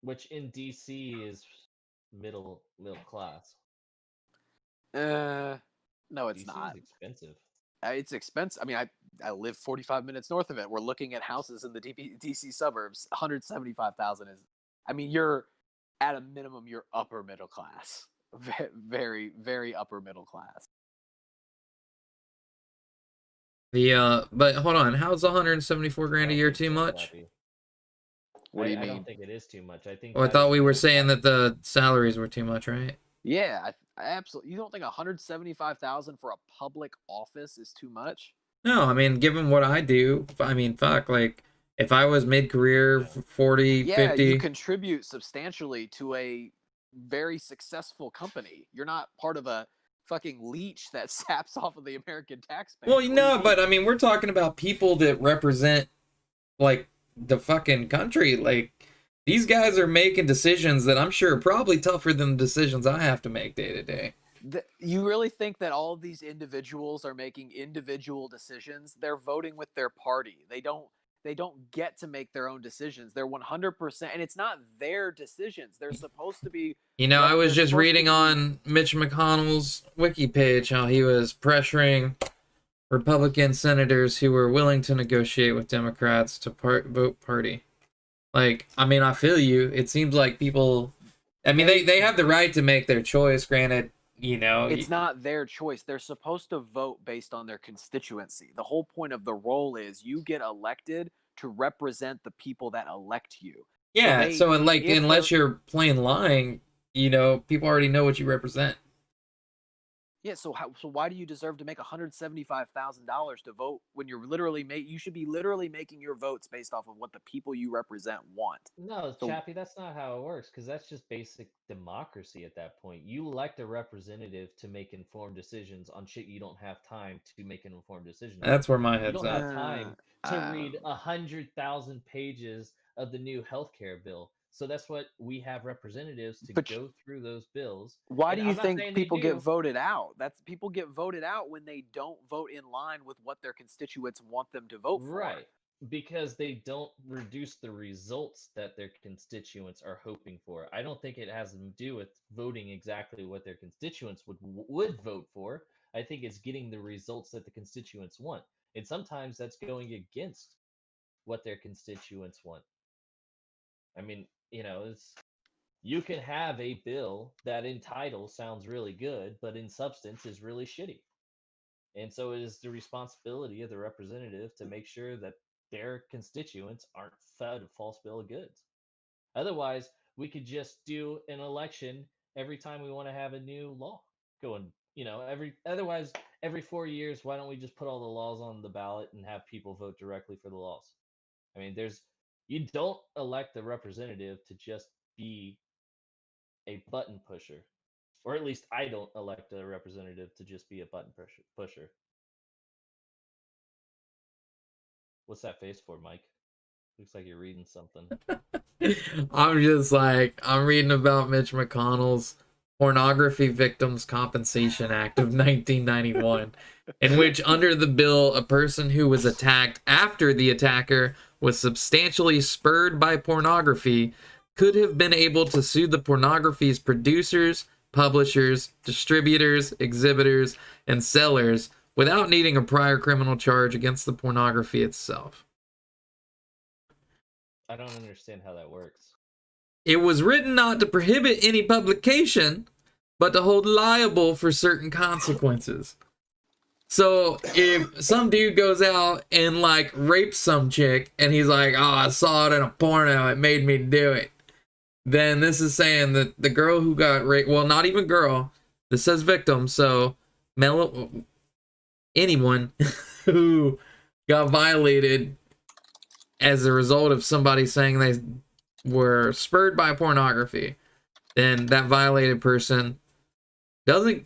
which in DC is middle class. No, it's DC not. is expensive. It's expensive. I mean, I live 45 minutes north of it. We're looking at houses in the DC suburbs. 175,000 is. I mean, you're at a minimum, you're upper middle class. Very, very upper middle class. But hold on, how's 174 I don't grand a year think too so, much? Chappie. What do you I mean? don't think it is too much. I think Oh, I that thought is we were because saying that the salaries were too much, right? Yeah, I absolutely. You don't think 175,000 for a public office is too much? No, I mean, given what I do, I mean, fuck, like, if I was mid-career, 40, Yeah, 50... you contribute substantially to a very successful company. You're not part of a fucking leech that saps off of the American taxpayer. Well, no, but I mean, we're talking about people that represent, like, the fucking country. Like, these guys are making decisions that I'm sure are probably tougher than the decisions I have to make day to day. You really think that all of these individuals are making individual decisions? They're voting with their party. They don't get to make their own decisions. They're 100%, and it's not their decisions. They're supposed to be. You know, I was just reading on Mitch McConnell's wiki page how he was pressuring Republican senators who were willing to negotiate with Democrats to vote party. Like, I mean, I feel you. It seems like people... I mean, they have the right to make their choice, granted, you know... It's not their choice. They're supposed to vote based on their constituency. The whole point of the role is you get elected to represent the people that elect you. Yeah, so like, unless you're plain lying, you know, people already know what you represent. Yeah, so why do you deserve to make $175,000 to vote when you're you should be literally making your votes based off of what the people you represent want? No, Chappie, that's not how it works, because that's just basic democracy at that point. You elect a representative to make informed decisions on shit you don't have time to make an informed decision on. That's where my You head's don't at. have time to read 100,000 pages of the new healthcare bill. So that's what we have representatives to go through those bills. Why And do you I'm not think saying people they get do. voted out? People get voted out when they don't vote in line with what their constituents want them to vote for. Right. Because they don't reduce the results that their constituents are hoping for. I don't think it has to do with voting exactly what their constituents would vote for. I think it's getting the results that the constituents want. And sometimes that's going against what their constituents want. I mean, you know, you can have a bill that in title sounds really good, but in substance is really shitty. And so it is the responsibility of the representative to make sure that their constituents aren't fed a false bill of goods. Otherwise, we could just do an election every time we want to have a new law going. You know, every 4 years, why don't we just put all the laws on the ballot and have people vote directly for the laws? I mean, you don't elect the representative to just be a button pusher. Or at least I don't elect a representative to just be a button pusher. What's that face for, Mike? Looks like you're reading something. I'm just like, I'm reading about Mitch McConnell's Pornography Victims Compensation Act of 1991, in which under the bill, a person who was attacked after the attacker was substantially spurred by pornography could have been able to sue the pornography's producers, publishers, distributors, exhibitors, and sellers without needing a prior criminal charge against the pornography itself. I don't understand how that works. It was written not to prohibit any publication, but to hold liable for certain consequences. So if some dude goes out and like rapes some chick and he's like, oh, I saw it in a porno, it made me do it, then this is saying that the girl who got raped, well, not even girl, this says victim, so anyone who got violated as a result of somebody saying they were spurred by pornography, then that violated person doesn't,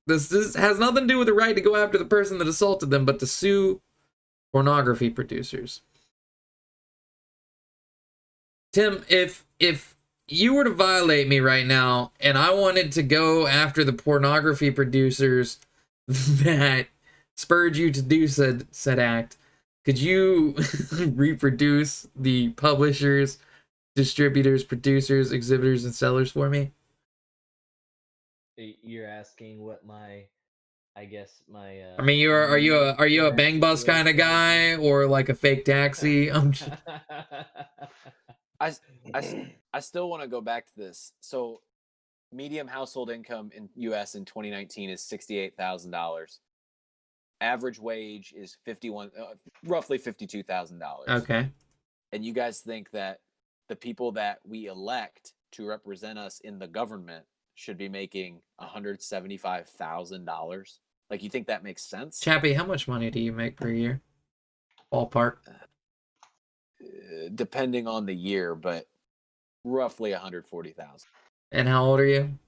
this has nothing to do with the right to go after the person that assaulted them, but to sue pornography producers. Tim, if you were to violate me right now and I wanted to go after the pornography producers that spurred you to do said act, could you reproduce the publishers, distributors, producers, exhibitors, and sellers for me? You're asking what my, I guess my. I mean, are you a bang bus kind of situation guy or like a fake taxi? I'm just... I still want to go back to this. So, medium household income in U.S. in 2019 is $68,000. Average wage is roughly $52,000. Okay. And you guys think that the people that we elect to represent us in the government should be making $175,000? Like, you think that makes sense? Chappie, how much money do you make per year? Ballpark. Depending on the year, but roughly 140,000. And how old are you?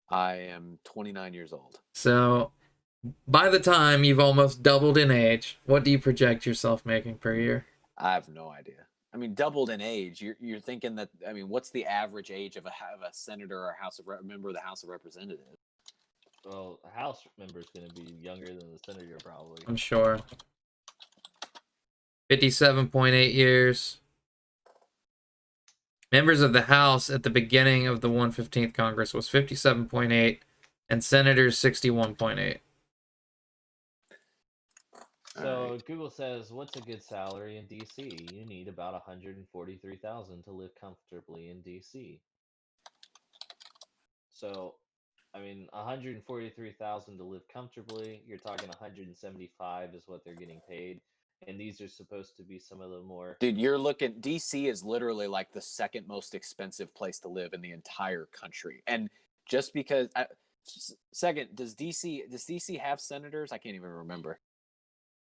I am 29 years old. So, by the time you've almost doubled in age, what do you project yourself making per year? I have no idea. I mean, doubled in age. You're thinking that. I mean, what's the average age of a senator or a member of the House of Representatives? Well, a House member is going to be younger than the senator, probably. I'm sure. 57.8 years. Members of the House at the beginning of the 115th Congress was 57.8, and senators 61.8. So Right. Google says, what's a good salary in DC? You need about 143,000 to live comfortably in DC. So, I mean, 143,000 to live comfortably. You're talking 175 is what they're getting paid, and these are supposed to be some of the more. Dude, you're looking. DC is literally like the second most expensive place to live in the entire country, and just because. Second, does DC have senators? I can't even remember.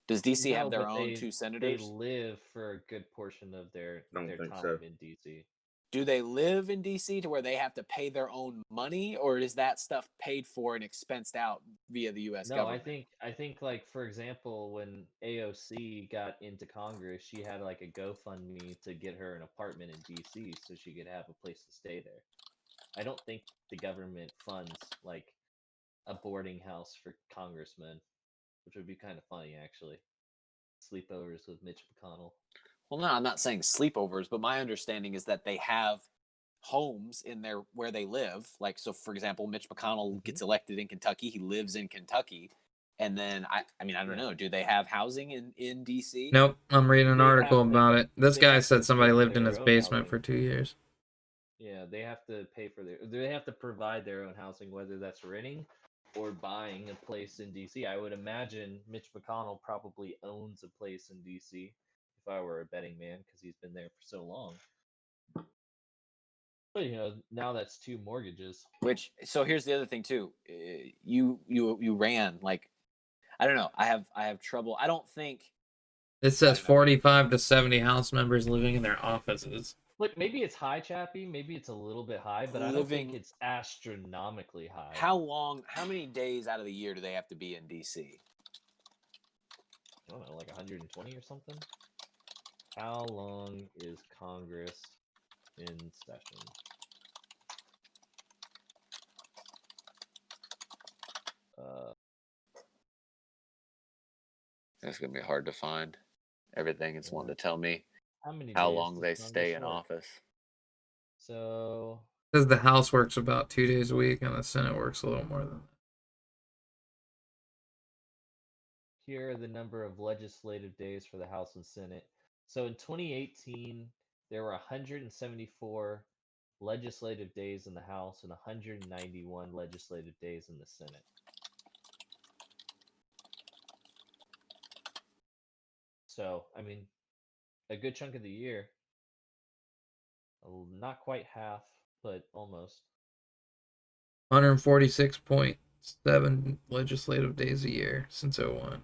Does DC have their own two senators? They live for a good portion of their Don't think time so. in DC. Do they live in DC to where they have to pay their own money, or is that stuff paid for and expensed out via the U.S. government? I think like, for example, when AOC got into Congress, she had like a GoFundMe to get her an apartment in DC so she could have a place to stay there. I don't think the government funds like a boarding house for congressmen, which would be kind of funny actually. Sleepovers with Mitch McConnell. Well, no, I'm not saying sleepovers, but my understanding is that they have homes in there where they live. Like, so for example, Mitch McConnell gets elected in Kentucky. He lives in Kentucky. And then, I mean, I don't know. Do they have housing in DC? Nope, I'm reading an They article have to- about it. This they guy have said to somebody pay for lived in their his own basement housing. for 2 years. Yeah, they have to pay for they have to provide their own housing, whether that's renting or buying a place in DC. I would imagine Mitch McConnell probably owns a place in DC, if I were a betting man, because he's been there for so long. But you know, now that's 2 mortgages. Which, so here's the other thing too. You ran, like, I don't know. I have trouble. I don't think. It says 45 to 70 House members living in their offices. Look, maybe it's high, Chappie. Maybe it's a little bit high, but I don't think it's astronomically high. How many days out of the year do they have to be in DC? I don't know, like 120 or something? How long is Congress in session? It's gonna be hard to find. Everything it's wanting to tell me How long they stay in office. So It says the House works about 2 days a week and the Senate works a little more than that. here are the number of legislative days for the House and Senate. So in 2018, there were 174 legislative days in the House and 191 legislative days in the Senate. So, I mean, a good chunk of the year, not quite half, but almost. 146.7 legislative days a year since 01.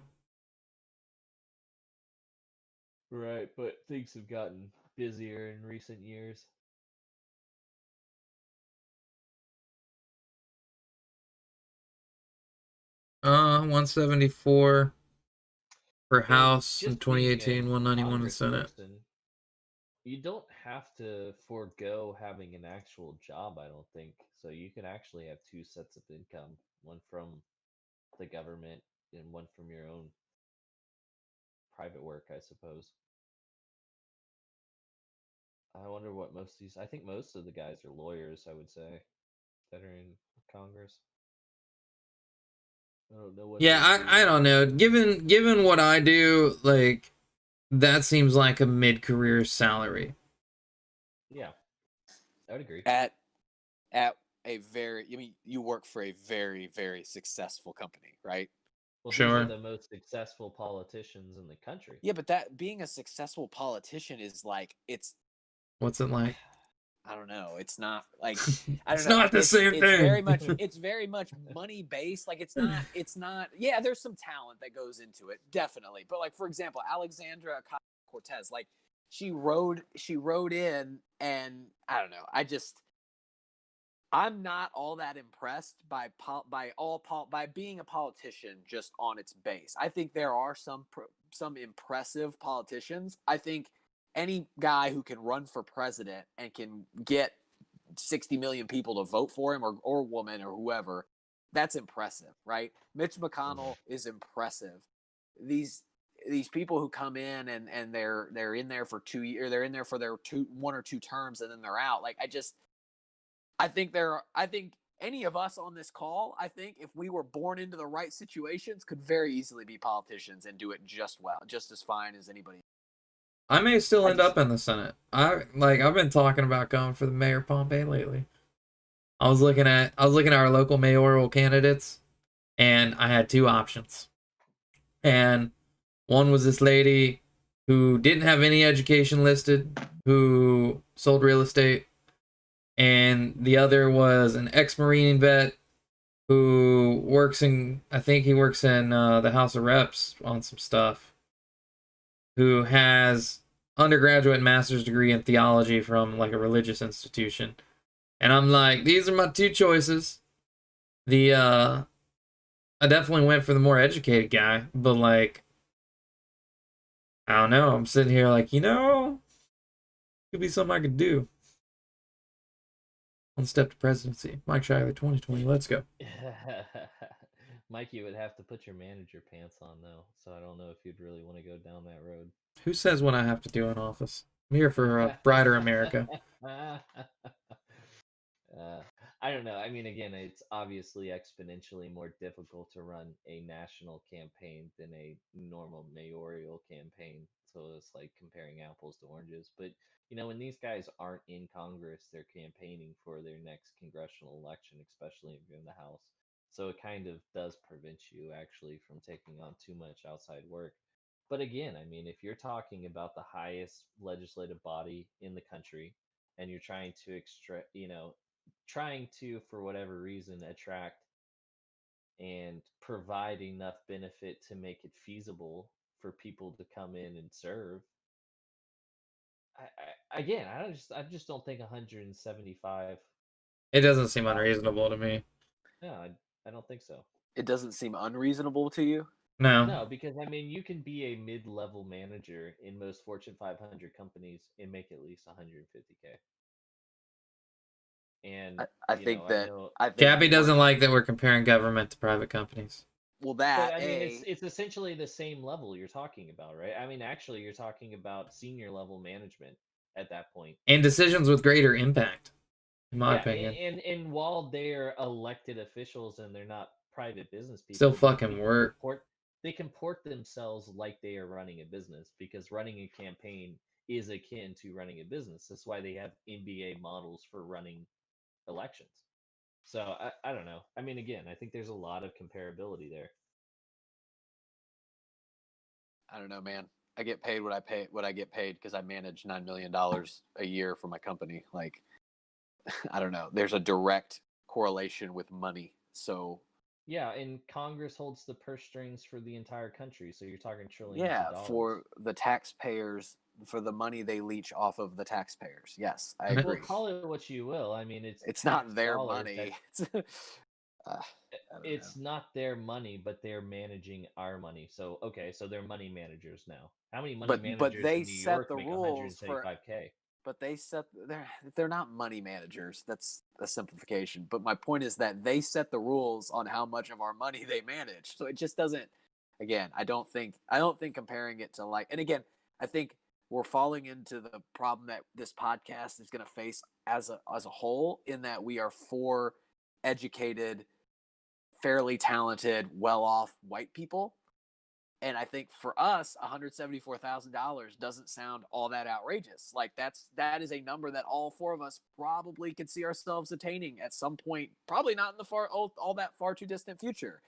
Right, but things have gotten busier in recent years. Uh, 174 for And House in just being 2018, a 191 in Senate. congressperson, you don't have to forego having an actual job, I don't think. So you can actually have two sets of income, one from the government and one from your own private work, I suppose. I wonder what most of these. I think most of the guys are lawyers, I would say, that are in Congress. I don't know what they Yeah, do. I don't know. Given what I do, like that seems like a mid-career salary. Yeah, I would agree. At a very, I mean, you work for a very, very successful company, right? Well, these are Sure. the most successful politicians in the country. Yeah, but that being a successful politician is like What's it like? I don't know. It's not like I don't It's know. not the same It's thing. very much money based. Like it's not. Yeah, there's some talent that goes into it, definitely. But like for example, Alexandra Cortez, like she rode in, and I don't know. I'm not all that impressed by being a politician just on its base. I think there are some impressive politicians. I think any guy who can run for president and can get 60 million people to vote for him or woman or whoever, that's impressive, right? Mitch McConnell is impressive. These people who come in and they're in there for 2 years, they're in there for their 1 or 2 terms and then they're out. Like I think any of us on this call, I think if we were born into the right situations, could very easily be politicians and do it just as fine as anybody. I may still I end just up in the Senate. I've been talking about going for the mayor Pompey lately. I was looking at our local mayoral candidates, and I had two options. And one was this lady who didn't have any education listed, who sold real estate, and the other was an ex-Marine vet who I think he works in the House of Reps on some stuff, who has undergraduate and master's degree in theology from like a religious institution. And I'm like, these are my two choices. I definitely went for the more educated guy, but like, I don't know. I'm sitting here like, could be something I could do. One step to presidency. Mike Shiley 2020. Let's go. Mike, you would have to put your manager pants on though, so I don't know if you'd really want to go down that road. Who says what I have to do in office? I'm here for a brighter America. I don't know. I mean, again, it's obviously exponentially more difficult to run a national campaign than a normal mayoral campaign. So it's like comparing apples to oranges. But, when these guys aren't in Congress, they're campaigning for their next congressional election, especially if you're in the House. So it kind of does prevent you actually from taking on too much outside work. But again, I mean, if you're talking about the highest legislative body in the country and you're trying to trying to, for whatever reason, attract and provide enough benefit to make it feasible for people to come in and serve. Again, I just don't think 175. It doesn't seem unreasonable to me. No, I don't think so. It doesn't seem unreasonable to you. No. No, because I mean, you can be a mid-level manager in most Fortune 500 companies and make at least 150K. And I think Gabby doesn't like that we're comparing government to private companies. Well, but I mean, it's essentially the same level you're talking about, right? I mean, actually, you're talking about senior level management at that point, and decisions with greater impact, in my opinion. And while they're elected officials and they're not private business people, still fucking work. They comport themselves like they are running a business, because running a campaign is akin to running a business. That's why they have MBA models for running elections. So I don't know. I mean, again, I think there's a lot of comparability there. I don't know, man. I get paid what I get paid because I manage $9 million a year for my company. Like, I don't know. There's a direct correlation with money. So Yeah, and Congress holds the purse strings for the entire country, so you're talking trillions of yeah, dollars. for the taxpayers, for the money they leach off of the taxpayers. Yes, I Well, agree. call it what you will. I mean, It's tax not their dollars money. I don't know. it's not their money, but they're managing our money. So okay, so they're money managers now. How many money But managers they in New set York the make rules for 175K? but they set they're not money managers. That's a simplification. But my point is that they set the rules on how much of our money they manage. So it just doesn't. Again, I don't think comparing it to like. And again, I think we're falling into the problem that this podcast is going to face as a whole. In that we are for educated, fairly talented, well-off white people. And I think for us, $174,000 doesn't sound all that outrageous. Like that is a number that all four of us probably could see ourselves attaining at some point. Probably not in the all that far too distant future.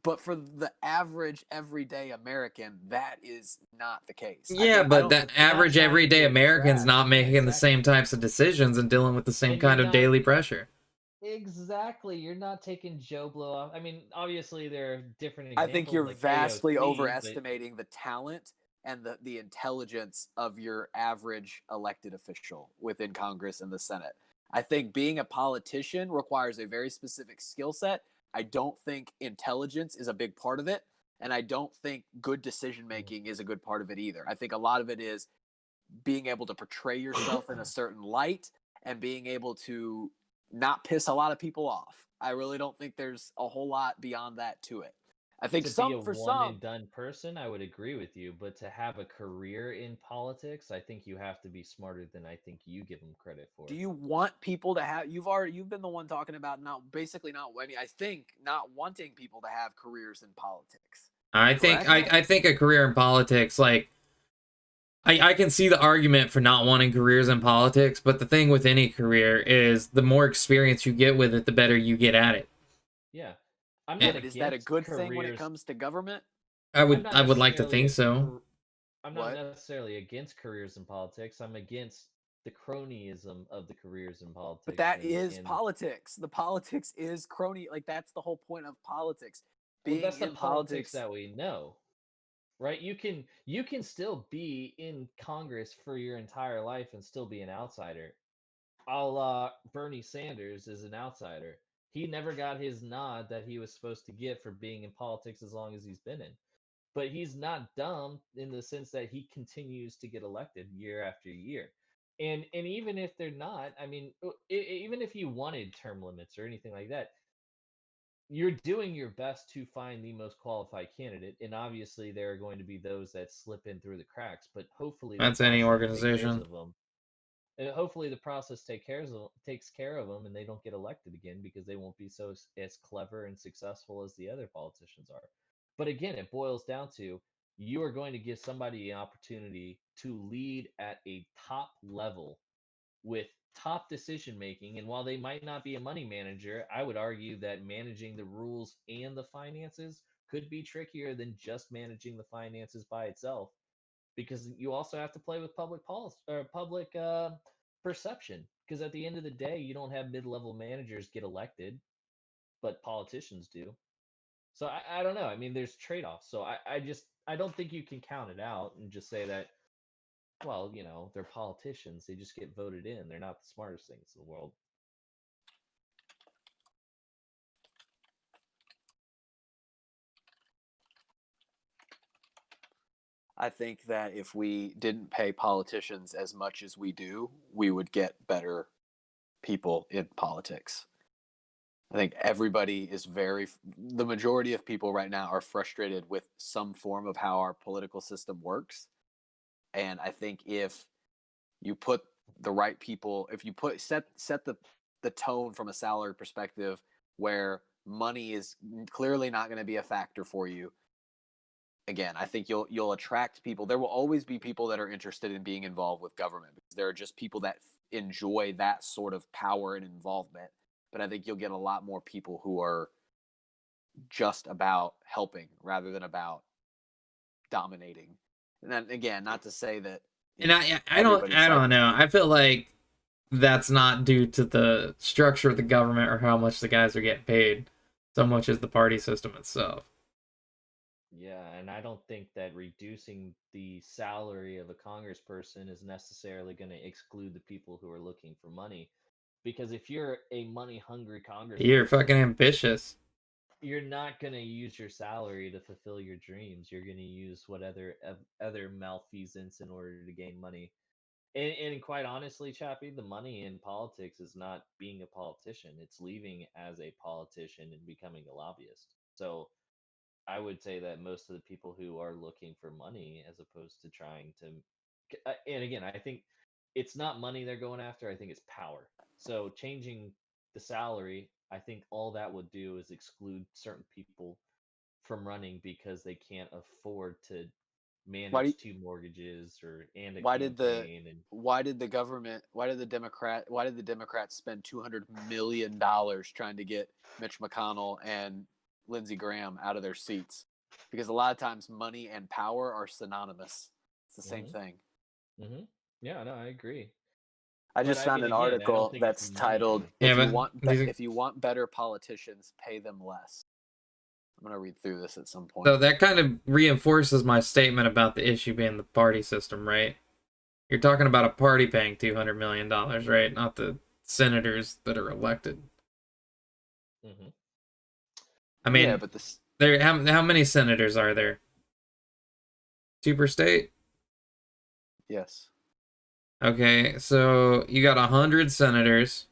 But for the average everyday American, that is not the case. Yeah, but the You're not average trying everyday to American's trash. not Yeah, making the exactly. same types of decisions and dealing with the same And you're kind of not daily pressure. exactly. You're not taking Joe Blow off. I mean, obviously there are different I think examples you're like vastly AOC, but overestimating the talent and the intelligence of your average elected official within Congress and the Senate. I think being a politician requires a very specific skill set. I don't think intelligence is a big part of it. And I don't think good decision making is a good part of it either. I think a lot of it is being able to portray yourself in a certain light and being able to not piss a lot of people off. I really don't think there's a whole lot beyond that to it. I think to be a for one some, and done person, I would agree with you. But to have a career in politics, I think you have to be smarter than I think you give them credit do for. you want people to have you've been the one talking about I think not wanting people to have careers in politics. I think Correct? I think a career in politics, like I can see the argument for not wanting careers in politics, but the thing with any career is the more experience you get with it, the better you get at it. Yeah. I'm Yeah, not And but is that a against good thing when it careers. comes to government? I'm not I would like to necessarily think so. I'm not What? necessarily against careers in politics. I'm against the cronyism of the careers in But politics that is and politics. The politics is crony. Like that's the whole point of politics. well, Being that's the in politics politics. that we know. Right? You can still be in Congress for your entire life and still be an outsider. A la Bernie Sanders is an outsider. He never got his nod that he was supposed to get for being in politics as long as he's been in. But he's not dumb in the sense that he continues to get elected year after year. And even if they're not, I mean, even if you wanted term limits or anything like that, you're doing your best to find the most qualified candidate, and obviously there are going to be those that slip in through the cracks, but hopefully the That's any process take cares organization. of them. And hopefully the process takes care of them, and they don't get elected again because they won't be so as clever and successful as the other politicians are. But again, it boils down to you are going to give somebody an opportunity to lead at a top level with top decision making. And while they might not be a money manager, I would argue that managing the rules and the finances could be trickier than just managing the finances by itself, because you also have to play with public policy or public perception. Because at the end of the day, you don't have mid-level managers get elected, but politicians do. So I don't know. I mean, there's trade-offs. So I don't think you can count it out and just say that, well, they're politicians. They just get voted in. They're not the smartest things in the world. I think that if we didn't pay politicians as much as we do, we would get better people in politics. I think the majority of people right now are frustrated with some form of how our political system works. And I think if you put the right people, if you set the tone from a salary perspective where money is clearly not going to be a factor for you, again, I think you'll attract people. There will always be people that are interested in being involved with government because there are just people that enjoy that sort of power and involvement. But I think you'll get a lot more people who are just about helping rather than about dominating. And then again, not to say that. And I don't know. I feel like that's not due to the structure of the government or how much the guys are getting paid, so much as the party system itself. Yeah, and I don't think that reducing the salary of a congressperson is necessarily going to exclude the people who are looking for money. Because if you're a money hungry You're congressperson, fucking ambitious. you're not going to use your salary to fulfill your dreams. You're going to use what other malfeasance in order to gain money. And quite honestly, Chappie, the money in politics is not being a politician. It's leaving as a politician and becoming a lobbyist. So I would say that most of the people who are looking for money as opposed to trying to, and again, I think it's not money they're going after. I think it's power. So changing the salary, I think all that would do is exclude certain people from running because they can't afford to Why do manage two mortgages and a why did the campaign and why did the government why did the Democrats spend $200 million trying to get Mitch McConnell and Lindsey Graham out of their seats? Because a lot of times money and power are synonymous. It's the same thing. Mm-hmm. Yeah, no, I agree. I But just I found mean, an again, I don't article think it's that's money titled thing. Yeah, if you want better politicians, pay them less. I'm going to read through this at some point. So that kind of reinforces my statement about the issue being the party system, right? You're talking about a party paying $200 million, right? Not the senators that are elected. Mm-hmm. I mean, yeah, but this there how many senators are there? 2 per state? yes. Okay, so you got 100 senators.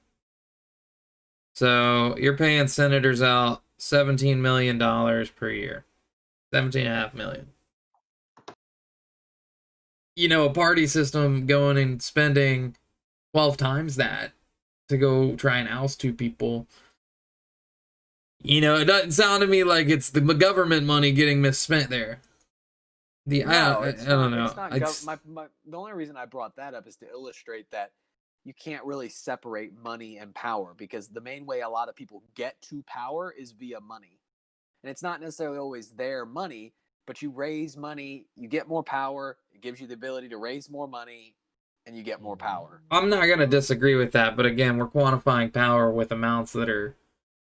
So you're paying senators out $17 million per year. 17.5 million. You know, a party system going and spending 12 times that to go try and oust 2 people. You know, it doesn't sound to me like it's the government money getting misspent there. I don't know. The only reason I brought that up is to illustrate that you can't really separate money and power, because the main way a lot of people get to power is via money. And it's not necessarily always their money, but you raise money, you get more power, it gives you the ability to raise more money, and you get more power. I'm not going to disagree with that, but again, we're quantifying power with amounts that are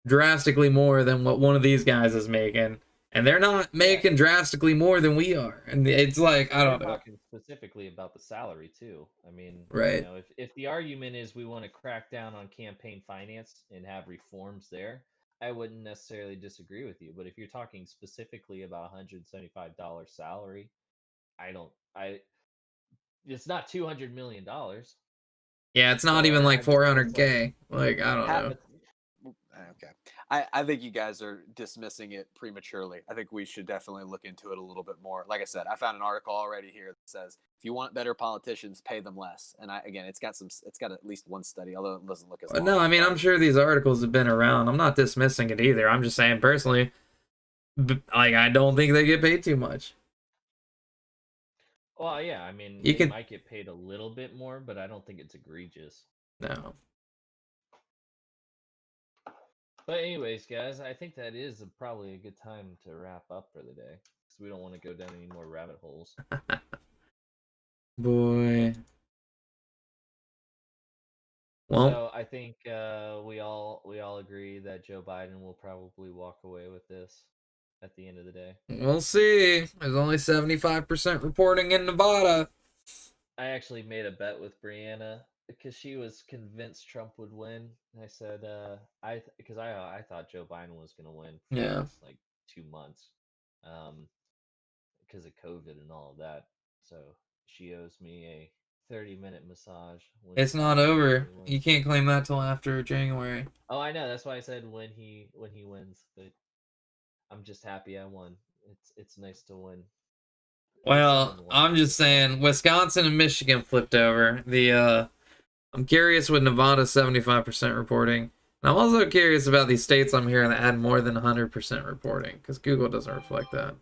drastically more than what one of these guys is making, and they're not making drastically more than we are. And it's like, I don't know. Talking specifically about the salary too. I mean, Right. you know, if the argument is we want to crack down on campaign finance and have reforms there, I wouldn't necessarily disagree with you. But if you're talking specifically about $175 salary, it's not $200 million. Yeah, it's not So even like I just feel it's 400K. Like, I don't know. Okay. I think you guys are dismissing it prematurely. I think we should definitely look into it a little bit more. Like I said, I found an article already here that says if you want better politicians, pay them less. And it's got at least one study, although it doesn't look as long. No, I mean, I'm sure these articles have been around. I'm not dismissing it either. I'm just saying personally, like, I don't think they get paid too much. Well, yeah, I mean, might get paid a little bit more, but I don't think it's egregious. No. But anyways, guys, I think that is probably a good time to wrap up for the day, because we don't want to go down any more rabbit holes. Boy. Well, so I think we all agree that Joe Biden will probably walk away with this at the end of the day. We'll see. There's only 75% reporting in Nevada. I actually made a bet with Brianna because she was convinced Trump would win. I said, I thought Joe Biden was going to win for the last like 2 months, because of COVID and all of that. So she owes me a 30-minute massage. It's not over. You can't claim that till after January. Oh, I know. That's why I said when he wins. But I'm just happy I won. It's nice to win. Well, I'm just saying, Wisconsin and Michigan flipped over. I'm curious with Nevada 75% reporting. And I'm also curious about these states I'm hearing that had more than 100% reporting, because Google doesn't reflect that.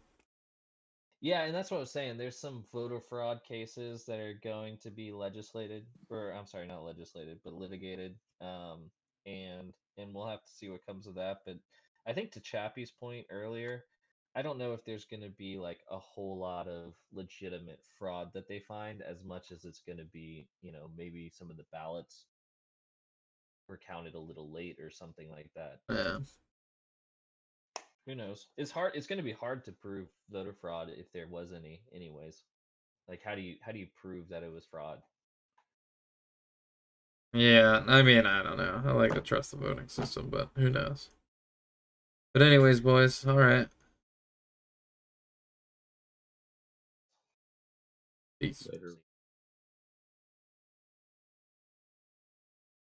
Yeah, and that's what I was saying. There's some voter fraud cases that are going to be legislated, or I'm sorry, not legislated, but litigated. And we'll have to see what comes of that. But I think to Chappie's point earlier, I don't know if there's going to be like a whole lot of legitimate fraud that they find, as much as it's going to be, maybe some of the ballots were counted a little late or something like that. Yeah. Who knows? It's hard. It's going to be hard to prove voter fraud if there was any, anyways. Like, how do you prove that it was fraud? Yeah, I mean, I don't know. I like to trust the voting system, but who knows? But anyways, boys, all right. Peace. Later.